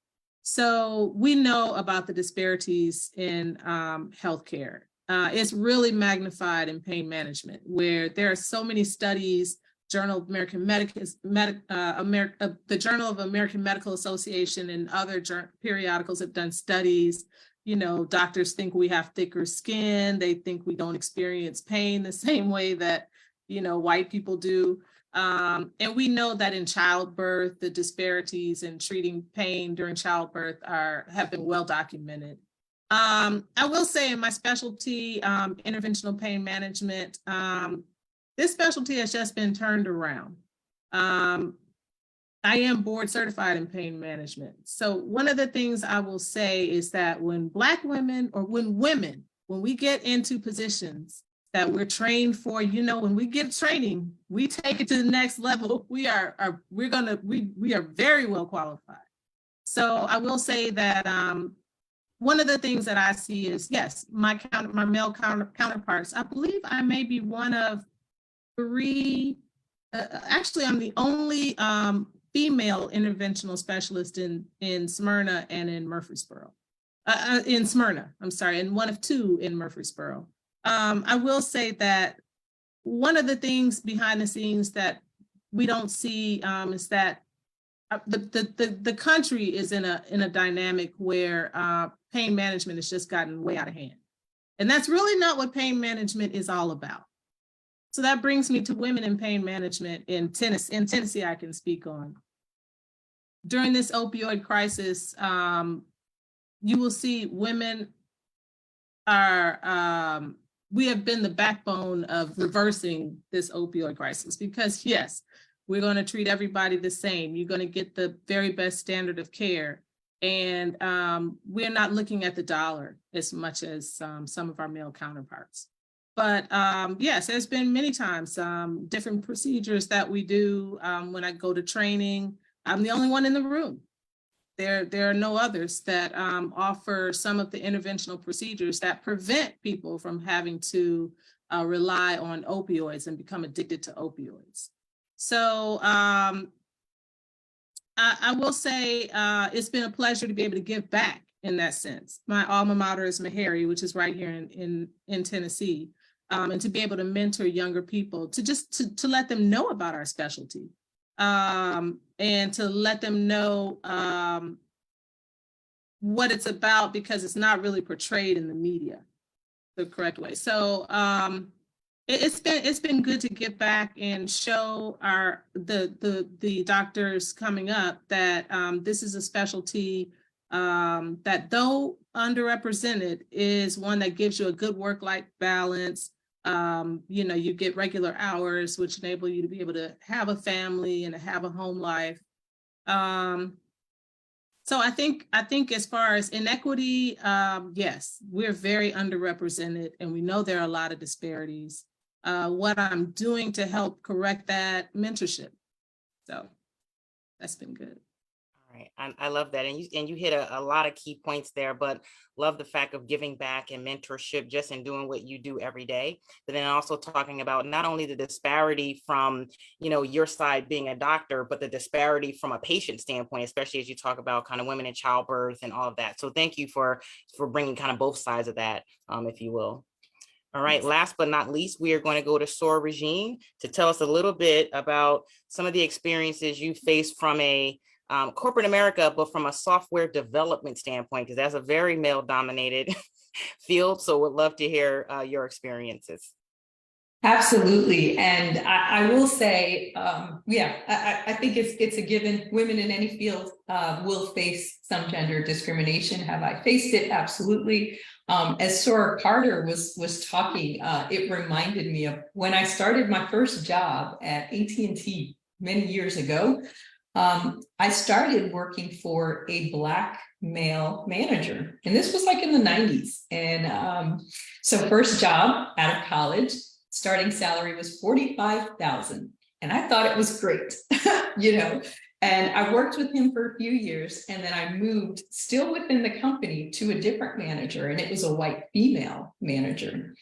So we know about the disparities in healthcare. It's really magnified in pain management, where there are so many studies. Journal of American the Journal of American Medical Association and other periodicals have done studies. You know, doctors think we have thicker skin. They think we don't experience pain the same way that, you know, white people do. And we know that in childbirth, the disparities in treating pain during childbirth have been well documented. I will say in my specialty, interventional pain management, this specialty has just been turned around. I am board certified in pain management. So one of the things I will say is that when Black women, or when we get into positions that we're trained for, you know, when we get training, we take it to the next level. We are very well qualified. So I will say that one of the things that I see is, yes, my male counterparts, I believe I may be one of 3, actually I'm the only female interventional specialist in Smyrna and in Murfreesboro. In Smyrna, I'm sorry, and one of 2 in Murfreesboro. I will say that one of the things behind the scenes that we don't see is that the country is in a dynamic where pain management has just gotten way out of hand. And that's really not what pain management is all about. So that brings me to women in pain management in Tennessee. In Tennessee, I can speak on. During this opioid crisis, you will see women are, we have been the backbone of reversing this opioid crisis, because yes, we're going to treat everybody the same. You're going to get the very best standard of care. And we're not looking at the dollar as much as some of our male counterparts. But yes, there's been many times different procedures that we do when I go to training. I'm the only one in the room. There are no others that offer some of the interventional procedures that prevent people from having to rely on opioids and become addicted to opioids. So I will say it's been a pleasure to be able to give back in that sense. My alma mater is Meharry, which is right here in Tennessee, and to be able to mentor younger people to let them know about our specialty, and to let them know what it's about, because it's not really portrayed in the media the correct way. So it's been good to give back and show the doctors coming up that this is a specialty that, though underrepresented, is one that gives you a good work-life balance. You get regular hours, which enable you to be able to have a family and to have a home life. So I think as far as inequity, yes, we're very underrepresented, and we know there are a lot of disparities. What I'm doing to help correct that, mentorship. So that's been good. All right, I love that, and you hit a lot of key points there, but love the fact of giving back and mentorship just in doing what you do every day, but then also talking about not only the disparity from your side being a doctor, but the disparity from a patient standpoint, especially as you talk about kind of women in childbirth and all of that. So thank you for bringing kind of both sides of that, if you will. All right, last but not least, we are going to go to Sora Regine to tell us a little bit about some of the experiences you faced from a corporate America, but from a software development standpoint, because that's a very male-dominated field. So would love to hear your experiences. Absolutely. And I will say, I think it's a given. Women in any field will face some gender discrimination. Have I faced it? Absolutely. As Sora Carter was talking, it reminded me of when I started my first job at AT&T many years ago. I started working for a Black male manager, and this was like in the 90s. And so first job out of college, starting salary was $45,000, and I thought it was great, And I worked with him for a few years, and then I moved, still within the company, to a different manager, and it was a white female manager.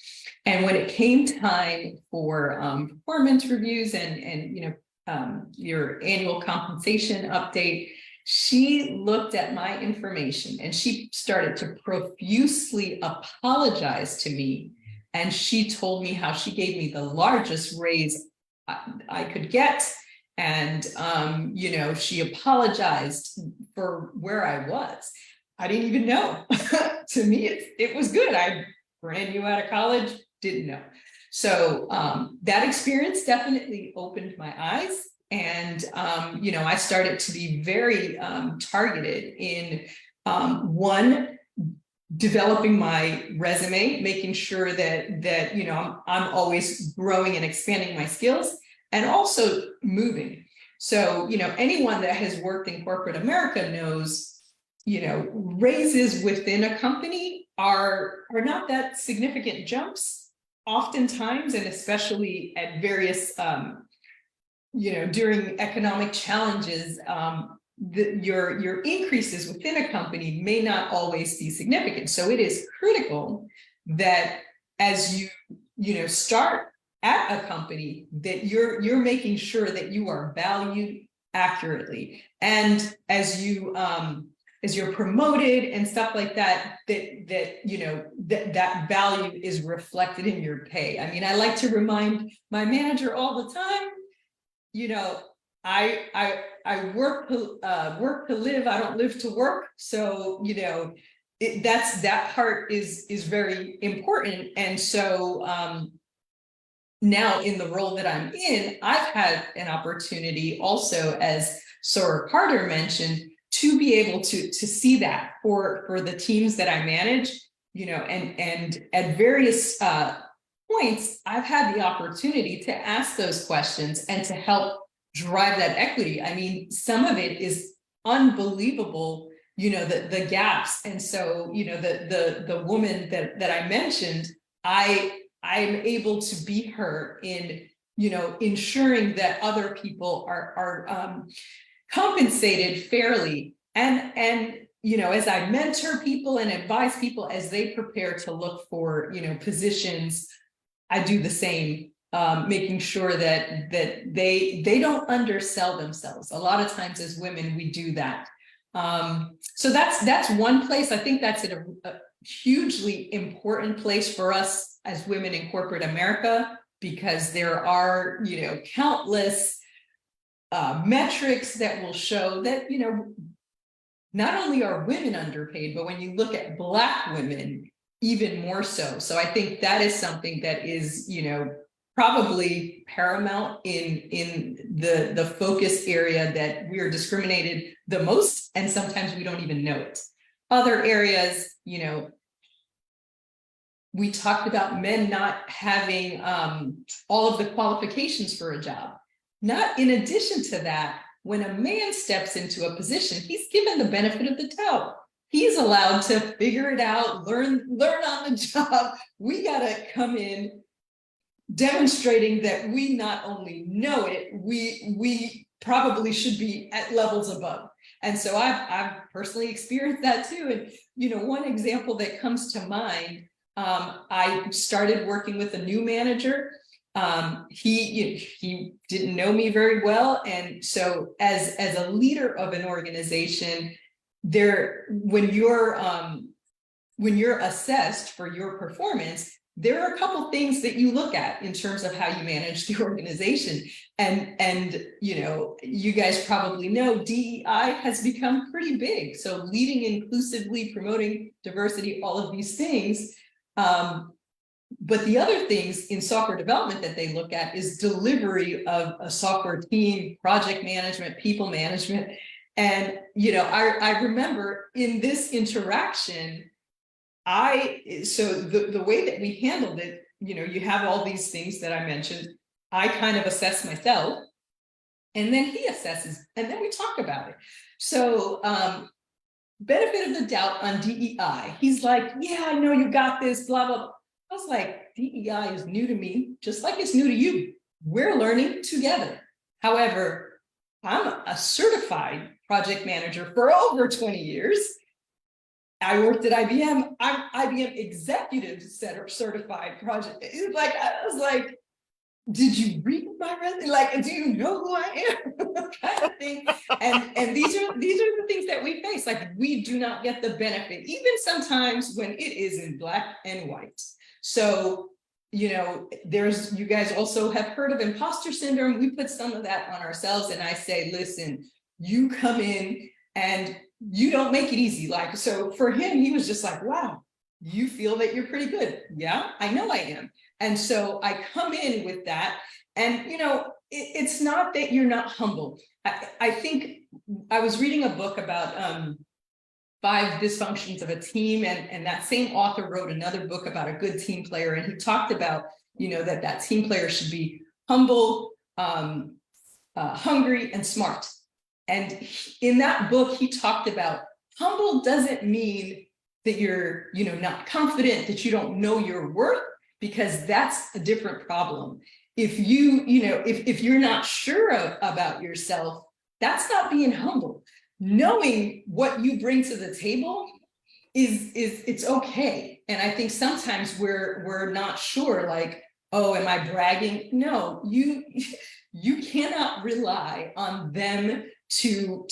And when it came time for performance reviews and your annual compensation update, she looked at my information and she started to profusely apologize to me. And she told me how she gave me the largest raise I could get. And, she apologized for where I was. I didn't even know. To me, it was good. I brand new out of college, didn't know. So that experience definitely opened my eyes. And, I started to be very targeted in one, developing my resume, making sure that I'm always growing and expanding my skills, and also moving. So, anyone that has worked in corporate America knows, raises within a company are not that significant jumps oftentimes, and especially at various, during economic challenges, your increases within a company may not always be significant. So it is critical that as you start at a company, that you're making sure that you are valued accurately, and as you're promoted and stuff like that, that value is reflected in your pay. I mean, I like to remind my manager all the time, I work to live. I don't live to work. So, that part is very important. And so, now in the role that I'm in, I've had an opportunity also, as Sora Carter mentioned, to be able to see that for the teams that I manage, and at various points, I've had the opportunity to ask those questions and to help drive that equity. I mean, some of it is unbelievable, the gaps. And so, the woman that I mentioned, I I'm able to be her in, ensuring that other people are compensated fairly. And as I mentor people and advise people as they prepare to look for, positions, I do the same, making sure that they don't undersell themselves. A lot of times as women, we do that. So that's one place. I think that's a hugely important place for us as women in corporate America, because there are, countless metrics that will show that, not only are women underpaid, but when you look at Black women, even more so. So I think that is something that is, probably paramount in the focus area that we are discriminated the most, and sometimes we don't even know it. Other areas, we talked about men not having all of the qualifications for a job. Not in addition to that, when a man steps into a position, he's given the benefit of the doubt. He's allowed to figure it out, learn on the job. We gotta come in demonstrating that we not only know it, we probably should be at levels above. And so I've personally experienced that too. And one example that comes to mind, I started working with a new manager. He didn't know me very well, and so as a leader of an organization, when you're assessed for your performance, there are a couple things that you look at in terms of how you manage the organization. And you guys probably know DEI has become pretty big. So leading inclusively, promoting diversity, all of these things. But the other things in software development that they look at is delivery of a software team, project management, people management. And, I remember in this interaction, so the way that we handled it, you have all these things that I mentioned. I kind of assess myself, and then he assesses, and then we talk about it. So benefit of the doubt on DEI. He's like, yeah, I know you got this, blah, blah, blah. I was like, DEI is new to me, just like it's new to you. We're learning together. However, I'm a certified project manager for over 20 years. I worked at IBM. I'm IBM executive certified project. I was like, did you read my resume? Like, do you know who I am? Kind of thing. And these are the things that we face. Like, we do not get the benefit, even sometimes when it is in Black and white. So, you guys also have heard of imposter syndrome. We put some of that on ourselves. And I say, listen, you come in and you don't make it easy. So for him, he was just like, wow, you feel that you're pretty good. Yeah, I know I am. And so I come in with that. And, it's not that you're not humble. I think I was reading a book about 5 dysfunctions of a team. And that same author wrote another book about a good team player. And he talked about, that team player should be humble, hungry, and smart. And in that book, he talked about humble doesn't mean that you're, not confident, that you don't know your worth, because that's a different problem. If if you're not sure about yourself, that's not being humble. Knowing what you bring to the table it's okay. And I think sometimes we're not sure, like, oh, am I bragging? No, you cannot rely on them to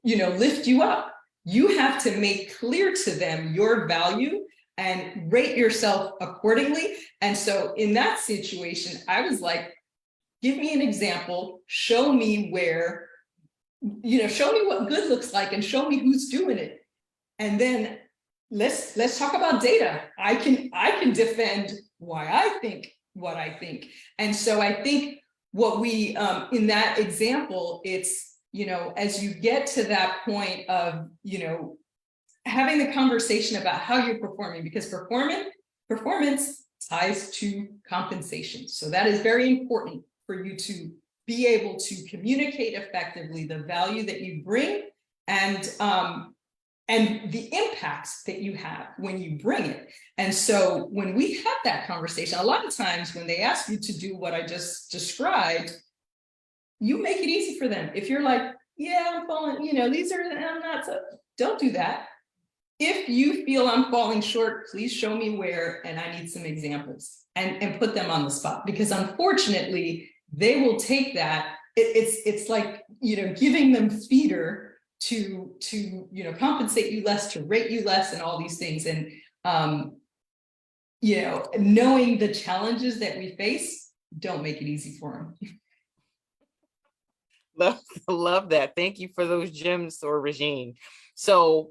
lift you up. You have to make clear to them your value and rate yourself accordingly. And so in that situation, I was like, give me an example, show me where, show me what good looks like and show me who's doing it. And then let's talk about data. I can defend why I think what I think. And so I think what we, in that example, it's, as you get to that point of, having the conversation about how you're performing, because performance ties to compensation. So that is very important for you to be able to communicate effectively the value that you bring. And and the impacts that you have when you bring it. And so when we have that conversation, a lot of times when they ask you to do what I just described, you make it easy for them. If you're like, yeah, I'm falling, these are, I'm not, so don't do that. If you feel I'm falling short, please show me where, and I need some examples, and put them on the spot, because unfortunately they will take that. It's like, giving them feeder to compensate you less, to rate you less, and all these things. And knowing the challenges that we face, don't make it easy for them. Love that. Thank you for those gems, or Regine. So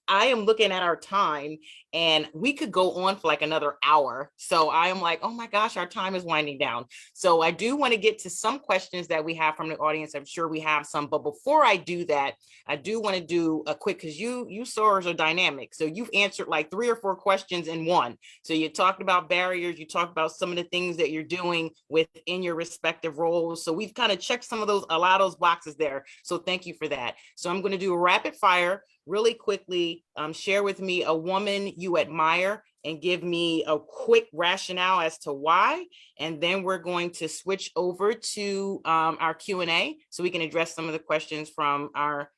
I am looking at our time, and we could go on for like another hour. So I am like, oh my gosh, our time is winding down. So I do want to get to some questions that we have from the audience. I'm sure we have some, but before I do that, I do want to do a quick, because you SOARs are dynamic. So you've answered like 3 or 4 questions in one. So you talked about barriers, you talked about some of the things that you're doing within your respective roles. So we've kind of checked some of those, a lot of those boxes there. So thank you for that. So I'm going to do a rapid fire really quickly. Share with me a woman you admire and give me a quick rationale as to why. And then we're going to switch over to our Q&A so we can address some of the questions from our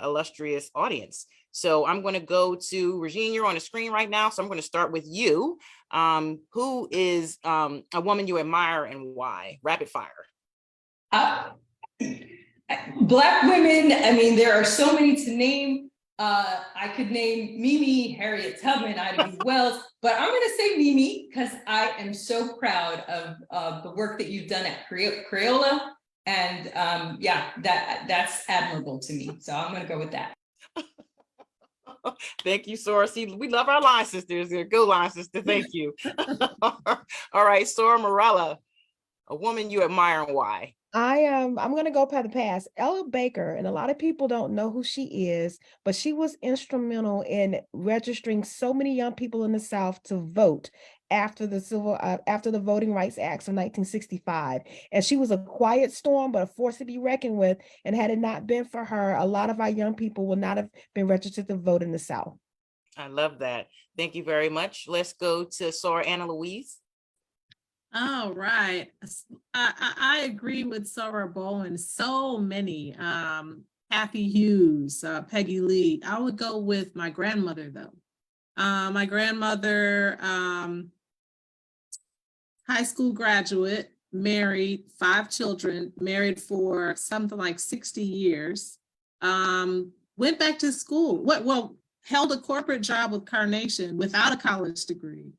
illustrious audience. So I'm going to go to Regine. You're on the screen right now. So I'm going to start with you. Who is a woman you admire and why? Rapid fire. Black women, I mean, there are so many to name. I could name Mimi, Harriet Tubman, Ida B. Wells, but I'm going to say Mimi because I am so proud of the work that you've done at Crayola, and that's admirable to me. So I'm going to go with that. Thank you, Sora. See, we love our line sisters. They're good line sister. Thank you. All right, Sora Morella, a woman you admire and why? I'm gonna go by the past. Ella Baker, and a lot of people don't know who she is, but she was instrumental in registering so many young people in the South to vote after the Voting Rights Acts of 1965. And she was a quiet storm, but a force to be reckoned with. And had it not been for her, a lot of our young people would not have been registered to vote in the South. I love that. Thank you very much. Let's go to Sora Anna Louise. All right. I agree with Sarah Bowen. So many. Kathy Hughes, Peggy Lee. I would go with my grandmother though. My grandmother, high school graduate, married, 5 children, married for something like 60 years. Went back to school. Held a corporate job with Carnation without a college degree.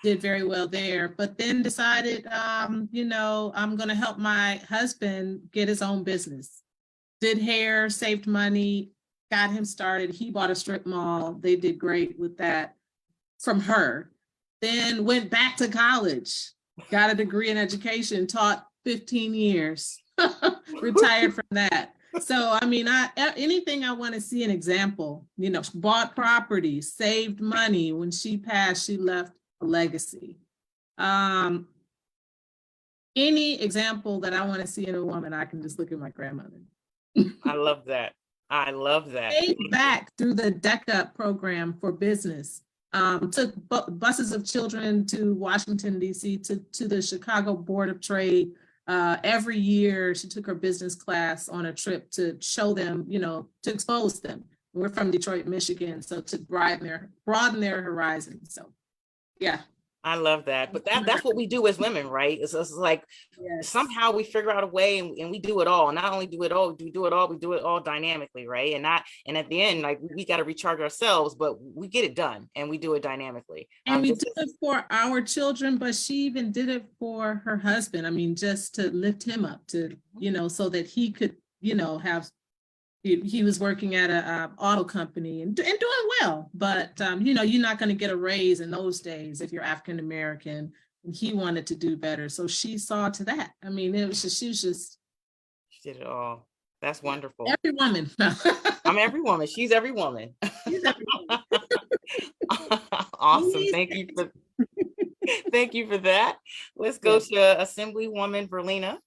Did very well there, but then decided, I'm going to help my husband get his own business. Did hair, saved money, got him started. He bought a strip mall. They did great with that from her. Then went back to college, got a degree in education, taught 15 years, retired from that. So, I mean, anything I want to see an example, bought property, saved money. When she passed, she left a legacy. Any example that I want to see in a woman, I can just look at my grandmother. I love that. I love that. Paid back through the DECA program for business. Took buses of children to Washington, D.C., to the Chicago Board of Trade. Every year, she took her business class on a trip to show them, to expose them. We're from Detroit, Michigan, so to broaden their horizon. So, yeah. I love that. But that's what we do as women, right? It's like, yes. Somehow we figure out a way and we do it all. Not only do it all, we do it all dynamically, right? And at the end, like we got to recharge ourselves, but we get it done and we do it dynamically. And we do it for our children, but she even did it for her husband. I mean, just to lift him up to, so that he could, have. He was working at a auto company and doing well, but you're not going to get a raise in those days if you're African American. And he wanted to do better, so she saw to that. I mean, she did it all. That's wonderful. Every woman. I'm every woman. She's every woman. She's every woman. Awesome. Thank you for that. Let's go to Assemblywoman Verlina.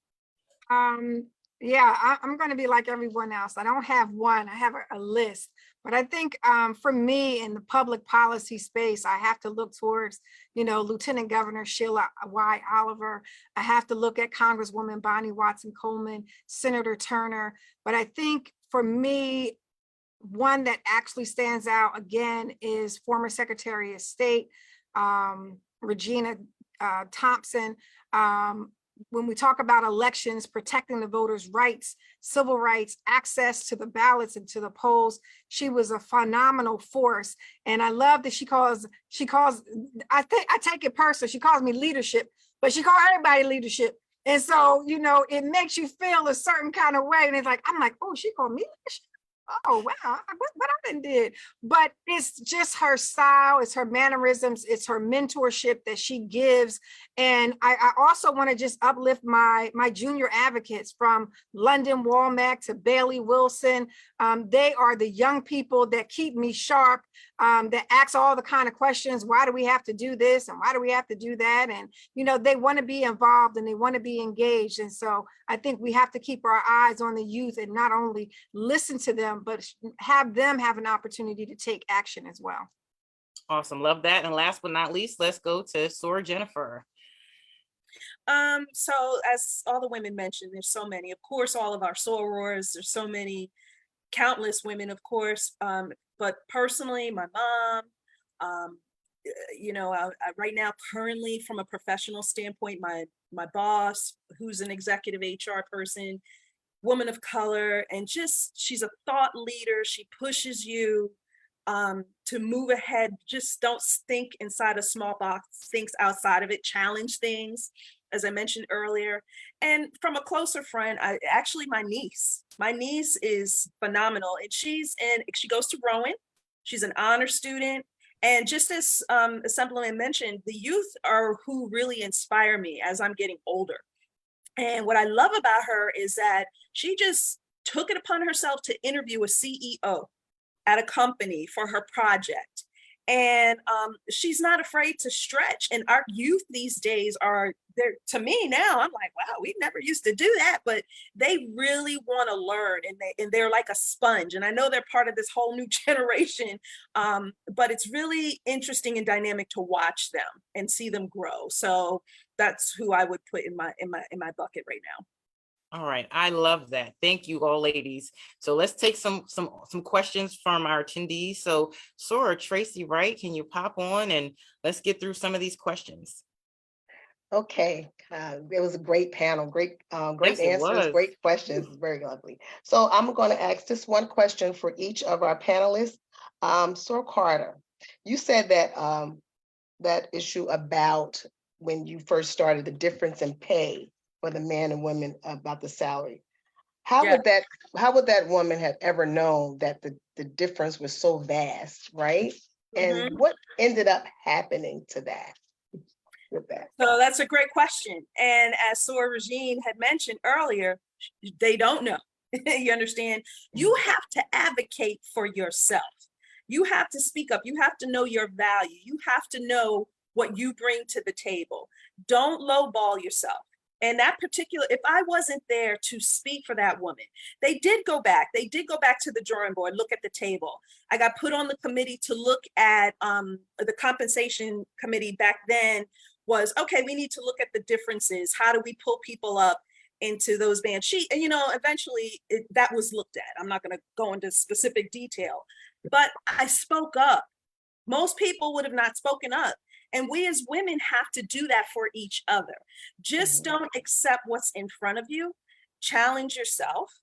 Yeah, I'm going to be like everyone else. I don't have one, I have a list. But I think for me in the public policy space, I have to look towards, Lieutenant Governor Sheila Y. Oliver. I have to look at Congresswoman Bonnie Watson Coleman, Senator Turner. But I think for me, one that actually stands out again is former Secretary of State, Regina Thompson. When we talk about elections, protecting the voters' rights, civil rights, access to the ballots and to the polls, she was a phenomenal force. And I love that she calls, I take it personal, she calls me leadership, but she calls everybody leadership. And so, it makes you feel a certain kind of way. And it's like, I'm like, oh, she called me leadership. Oh, wow, what I done did. But it's just her style, it's her mannerisms, it's her mentorship that she gives. And I also want to just uplift my junior advocates from London Walmack to Bailey Wilson. They are the young people that keep me sharp, that ask all the kind of questions. Why do we have to do this? And why do we have to do that? And, they want to be involved and they want to be engaged. And so I think we have to keep our eyes on the youth and not only listen to them, but have them have an opportunity to take action as well. Awesome. Love that. And last but not least, let's go to Sora Jennifer. So as all the women mentioned, there's so many, of course, all of our sorors, there's so many, countless women, of course, but personally, my mom, right now, currently from a professional standpoint, my boss, who's an executive HR person, woman of color, and just, she's a thought leader. She pushes you to move ahead. Just don't think inside a small box, thinks outside of it, challenge things, as I mentioned earlier. And from a closer friend, my niece is phenomenal. And she goes to Rowan. She's an honor student. And just as Assemblyman mentioned, the youth are who really inspire me as I'm getting older. And what I love about her is that she just took it upon herself to interview a CEO at a company for her project. And she's not afraid to stretch. And our youth these days are there. To me now, I'm like, wow, we never used to do that, but they really want to learn, and they're like a sponge. And I know they're part of this whole new generation, but it's really interesting and dynamic to watch them and see them grow. So that's who I would put in my bucket right now. All right, I love that. Thank you all, ladies. So let's take some questions from our attendees. So Sora, Tracy, Wright, can you pop on and let's get through some of these questions? Okay, it was a great panel, great Yes, it answers, was. great questions, very lovely. So I'm going to ask this one question for each of our panelists. Sir Carter, you said that that issue about when you first started, the difference in pay for the men and women about the salary. How Yeah. would that woman have ever known that the difference was so vast, right? Mhm. And what ended up happening to that? With that? So that's a great question. And as Sora Regine had mentioned earlier, they don't know. You understand? You have to advocate for yourself. You have to speak up. You have to know your value. You have to know what you bring to the table. Don't lowball yourself. And that particular, if I wasn't there to speak for that woman, they did go back to the drawing board, look at the table. I got put on the committee to look at the compensation committee back then was, okay, we need to look at the differences. How do we pull people up into those band sheet? And, eventually that was looked at. I'm not going to go into specific detail, but I spoke up. Most people would have not spoken up. And we as women have to do that for each other. Just don't accept what's in front of you. Challenge yourself.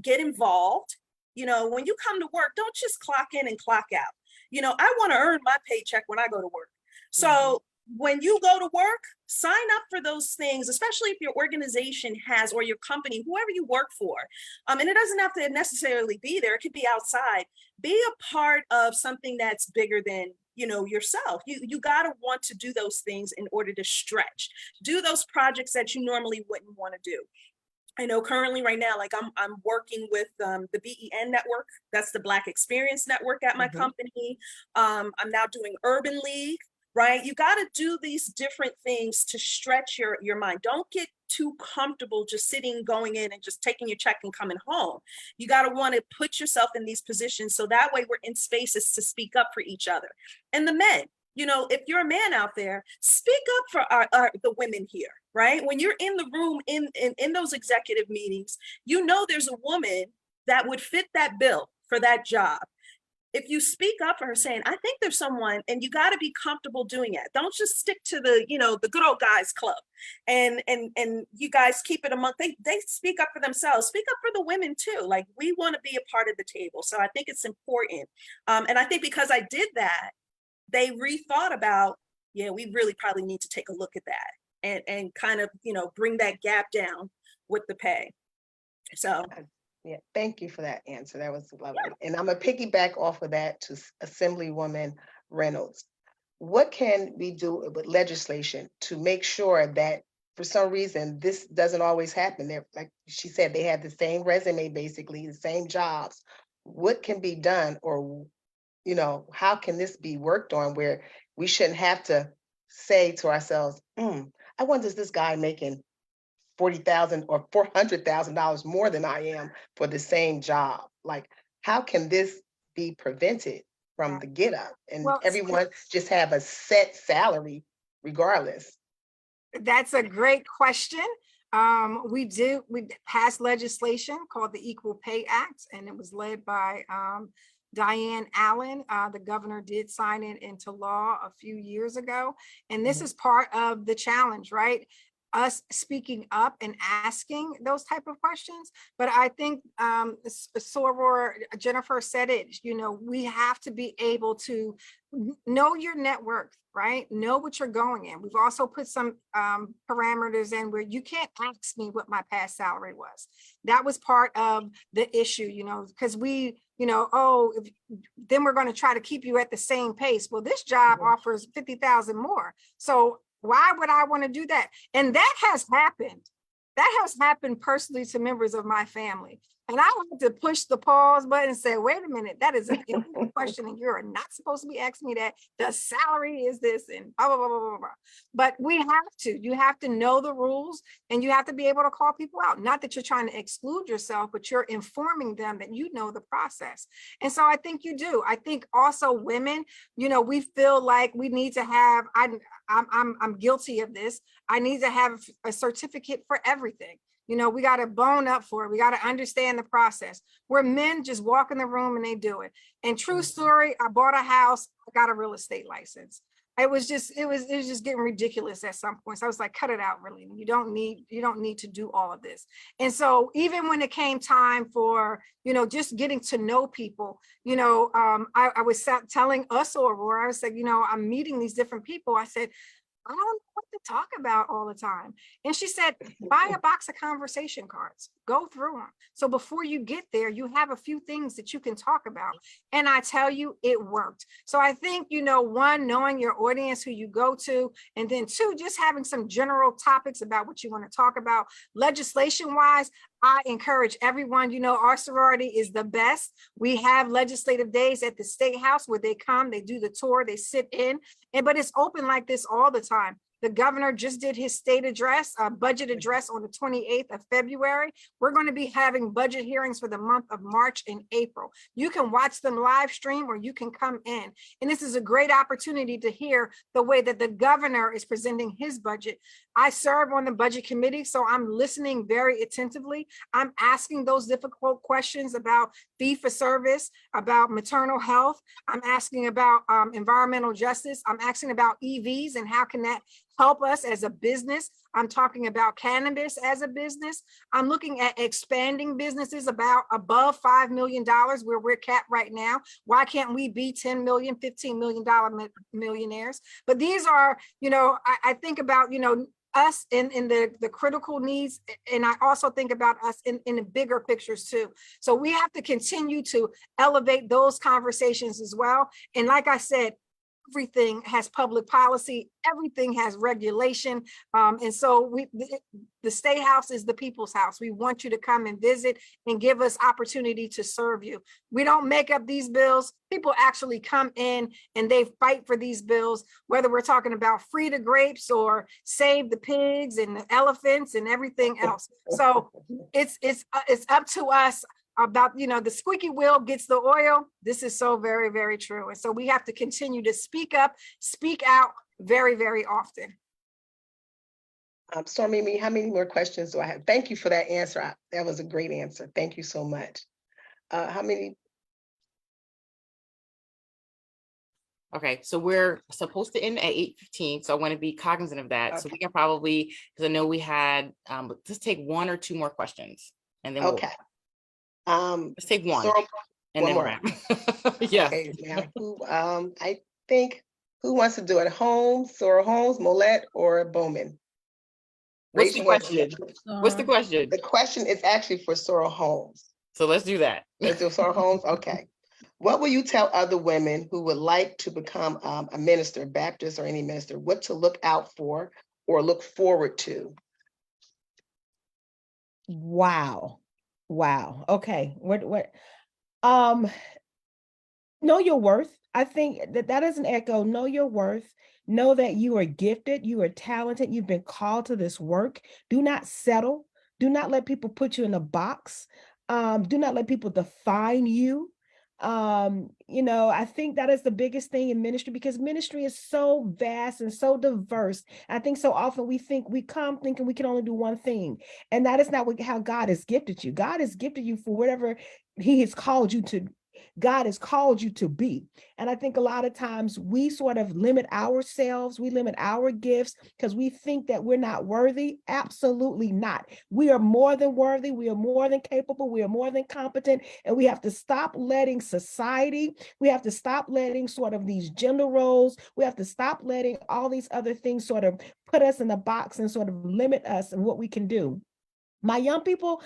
Get involved. When you come to work, don't just clock in and clock out. I want to earn my paycheck when I go to work. So when you go to work, sign up for those things, especially if your organization has, or your company, whoever you work for. And it doesn't have to necessarily be there. It could be outside. Be a part of something that's bigger than yourself. You got to want to do those things in order to stretch. Do those projects that you normally wouldn't want to do. I know currently right now, like I'm working with the BEN network. That's the Black Experience Network at my company. I'm now doing Urban League, right? You got to do these different things to stretch your mind. Don't get too comfortable just sitting, going in and just taking your check and coming home. You got to want to put yourself in these positions so that way we're in spaces to speak up for each other. And the men, you know, if you're a man out there, speak up for the women here, right? When you're in the room in those executive meetings, you know there's a woman that would fit that bill for that job. If you speak up for her saying, I think there's someone, and you got to be comfortable doing it. Don't just stick to the, you know, the good old guys club and you guys keep it among, they speak up for themselves, speak up for the women too. Like, we want to be a part of the table. So I think it's important. And I think because I did that, they rethought about, yeah, we really probably need to take a look at that and kind of, you know, bring that gap down with the pay. So. Yeah, thank you for that answer. That was lovely. And I'm gonna piggyback off of that to Assemblywoman Reynolds. What can we do with legislation to make sure that for some reason this doesn't always happen? They're, like she said, they have the same resume, basically the same jobs. What can be done, or you know, how can this be worked on where we shouldn't have to say to ourselves, I wonder, is this guy making $40,000 or $400,000 more than I am for the same job? Like, how can this be prevented from the get up and Well, everyone just have a set salary regardless? that's a great question. We passed legislation called the Equal Pay Act, and it was led by Diane Allen. The governor did sign it into law a few years ago. And this is part of the challenge, right? Us speaking up and asking those type of questions. But I think Soror, Jennifer said it, you know, we have to be able to know your net worth, right? Know what you're going in. We've also put some parameters in where you can't ask me what my past salary was. That was part of the issue, you know, because we, you know, oh, then we're going to try to keep you at the same pace. Well, this job offers 50,000 more. So why would I want to do that? And that has happened. That has happened personally to members of my family. And I want to push the pause button and say, wait a minute, that is an illegal question and you're not supposed to be asking me that. The salary is this and blah, blah, blah, blah, blah. But you have to know the rules and you have to be able to call people out. Not that you're trying to exclude yourself, but you're informing them that you know the process. And so I think you do. I think also women, you know, we feel like we need to have, I'm guilty of this. I need to have a certificate for everything. You know, we got to bone up for it. We got to understand the process. Where men just walk in the room and they do it. And true story, I bought a house, I got a real estate license. It was just getting ridiculous at some points. I was like, cut it out, really. You don't need to do all of this. And so even when it came time for, you know, just getting to know people, you know, I was telling us, Aurora, I was like, you know, I'm meeting these different people. I said, I don't know what to talk about all the time. And she said, buy a box of conversation cards, go through them. So before you get there, you have a few things that you can talk about. And I tell you, it worked. So I think, you know, one, knowing your audience, who you go to, and then two, just having some general topics about what you want to talk about. Legislation wise, I encourage everyone, you know, our sorority is the best. We have legislative days at the State House where they come, they do the tour, they sit in, but it's open like this all the time. The governor just did his state address, budget address on the 28th of February. We're going to be having budget hearings for the month of March and April. You can watch them live stream or you can come in. And this is a great opportunity to hear the way that the governor is presenting his budget. I serve on the budget committee, so I'm listening very attentively. I'm asking those difficult questions about fee for service, about maternal health. I'm asking about environmental justice. I'm asking about EVs and how can that help us as a business. I'm talking about cannabis as a business. I'm looking at expanding businesses about above $5 million where we're capped right now. Why can't we be 10 million, $15 million millionaires? But these are, you know, I think about, you know, us in the critical needs. And I also think about us in the bigger pictures too. So we have to continue to elevate those conversations as well. And like I said, everything has public policy, everything has regulation. And so the State House is the people's house. We want you to come and visit and give us opportunity to serve you. We don't make up these bills. People actually come in and they fight for these bills, whether we're talking about free the grapes or save the pigs and the elephants and everything else. So it's up to us about, the squeaky wheel gets the oil. This is so very, very true. And so we have to continue to speak up, speak out very, very often. Stormy, how many more questions do I have? Thank you for that answer. That was a great answer. Thank you so much. How many? Okay, so we're supposed to end at 8:15, so I want to be cognizant of that. So we can probably, because I know we had, just take one or two more questions, and then Okay. let's take one, and one then more. wrap. Yeah. Okay, now I think, who wants to do it? Holmes, Sora Holmes, Mollett, or Bowman? What's the question? What's the question? The question is actually for Sora Holmes. So let's do that. Let's do Sora Holmes. Okay. What will you tell other women who would like to become a minister, Baptist or any minister, what to look out for or look forward to? Wow. Okay. Know your worth. I think that is an echo. Know your worth. Know that you are gifted. You are talented. You've been called to this work. Do not settle. Do not let people put you in a box. Do not let people define you. I think that is the biggest thing in ministry, because ministry is so vast and so diverse. I think so often we come thinking we can only do one thing, and that is not how God has gifted you. God has gifted you for whatever he has called you to. God has called you to be. And I think a lot of times we sort of limit ourselves, we limit our gifts because we think that we're not worthy. Absolutely not. We are more than worthy. We are more than capable. We are more than competent. And we have to stop letting society, we have to stop letting sort of these gender roles, we have to stop letting all these other things sort of put us in a box and sort of limit us and what we can do. My young people,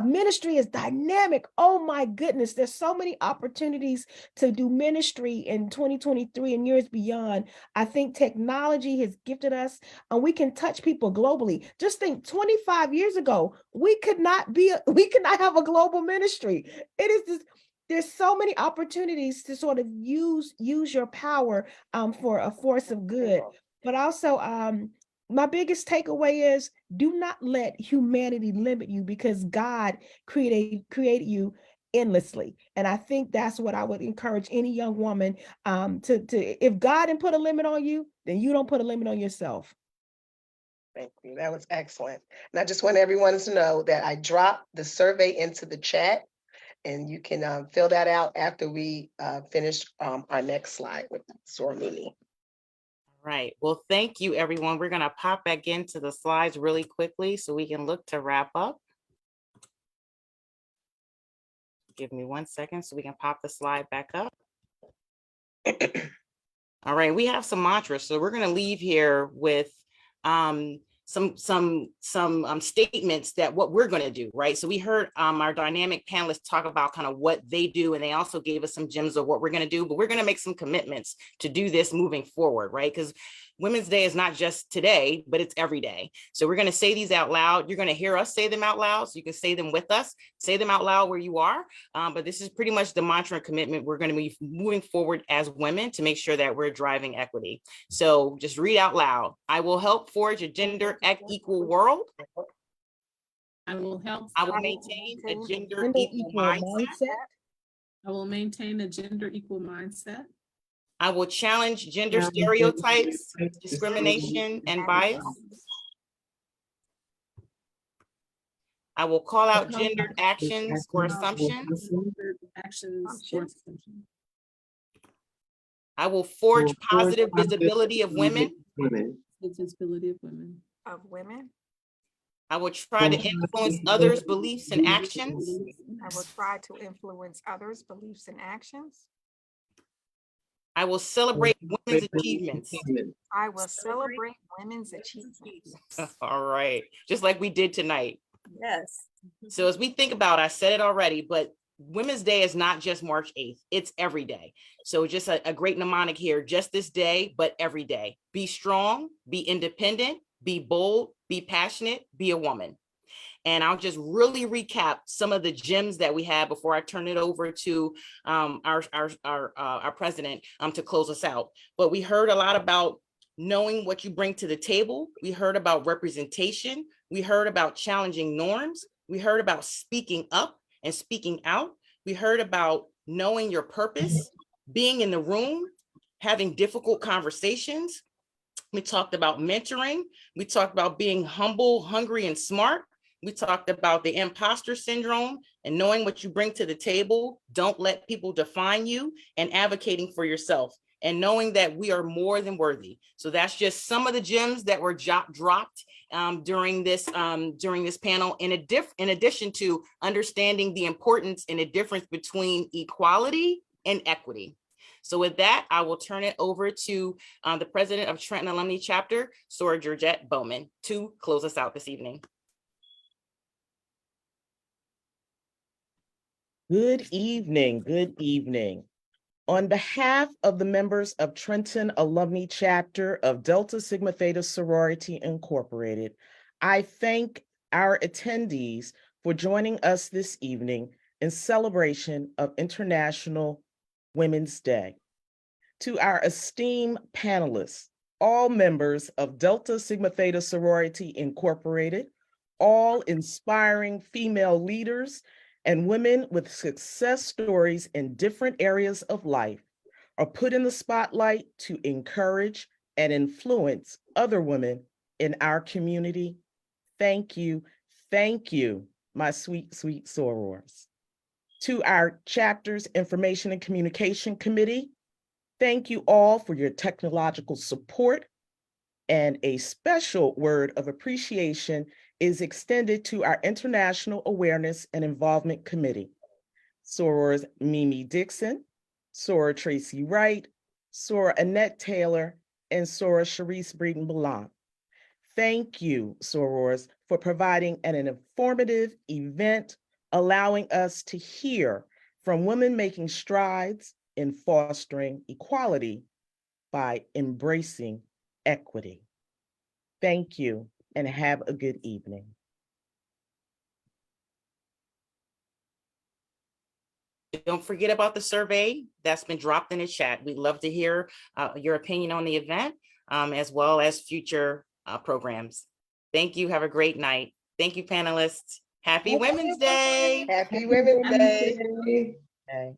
ministry is dynamic. Oh my goodness, there's so many opportunities to do ministry in 2023 and years beyond. I think technology has gifted us, and we can touch people globally. Just think, 25 years ago, we could not have a global ministry. It is just, there's so many opportunities to sort of use your power for a force of good. But also, my biggest takeaway is, do not let humanity limit you, because God created you endlessly. And I think that's what I would encourage any young woman to if God didn't put a limit on you, then you don't put a limit on yourself. Thank you. That was excellent. And I just want everyone to know that I dropped the survey into the chat, and you can fill that out after we finish our next slide with Sora Mimi. Right. Well, thank you, everyone. We're going to pop back into the slides really quickly so we can look to wrap up. Give me 1 second so we can pop the slide back up. All right, we have some mantras. So we're going to leave here with some statements that what we're going to do, right? So we heard our dynamic panelists talk about kind of what they do, and they also gave us some gems of what we're going to do, but we're going to make some commitments to do this moving forward, right? Because Women's Day is not just today, but it's every day. So we're going to say these out loud. You're going to hear us say them out loud, so you can say them with us, say them out loud where you are. But this is pretty much the mantra and commitment we're going to be moving forward as women to make sure that we're driving equity. So just read out loud. I will help forge a gender equal world. I will help. I will maintain a gender equal mindset. I will maintain a gender equal mindset. I will challenge gender stereotypes, discrimination, and bias. I will call out gendered actions or assumptions. I will forge positive visibility of women. Visibility of women. I will try to influence others' beliefs and actions. I will try to influence others' beliefs and actions. I will celebrate women's achievements. I will celebrate women's achievements. All right, just like we did tonight. Yes. So as we think about, I said it already, but Women's Day is not just March 8th, it's every day. So just a great mnemonic here, just this day, but every day. Be strong, be independent, be bold, be passionate, be a woman. And I'll just really recap some of the gems that we have before I turn it over to our president to close us out. But we heard a lot about knowing what you bring to the table. We heard about representation. We heard about challenging norms. We heard about speaking up and speaking out. We heard about knowing your purpose, being in the room, having difficult conversations. We talked about mentoring. We talked about being humble, hungry, and smart. We talked about the imposter syndrome and knowing what you bring to the table. Don't let people define you, and advocating for yourself and knowing that we are more than worthy. So that's just some of the gems that were dropped during this panel, in addition to understanding the importance and the difference between equality and equity. So with that, I will turn it over to the president of Trenton Alumni Chapter, Sora Georgette Bowman, to close us out this evening. Good evening, good evening. On behalf of the members of Trenton Alumni Chapter of Delta Sigma Theta Sorority Incorporated, I thank our attendees for joining us this evening in celebration of International Women's Day. To our esteemed panelists, all members of Delta Sigma Theta Sorority Incorporated, all inspiring female leaders and women with success stories in different areas of life, are put in the spotlight to encourage and influence other women in our community. Thank you, my sweet, sweet sorors. To our chapter's Information and Communication Committee, thank you all for your technological support, and a special word of appreciation is extended to our International Awareness and Involvement Committee, Sorors Mimi Dixon, Soror Tracy Wright, Soror Annette Taylor, and Soror Sharice Breeden-Ballant. Thank you, sorors, for providing an informative event, allowing us to hear from women making strides in fostering equality by embracing equity. Thank you, and have a good evening. Don't forget about the survey that's been dropped in the chat. We'd love to hear your opinion on the event, as well as future programs. Thank you. Have a great night. Thank you, panelists. Happy Women's Day. Happy Women's Day. Okay.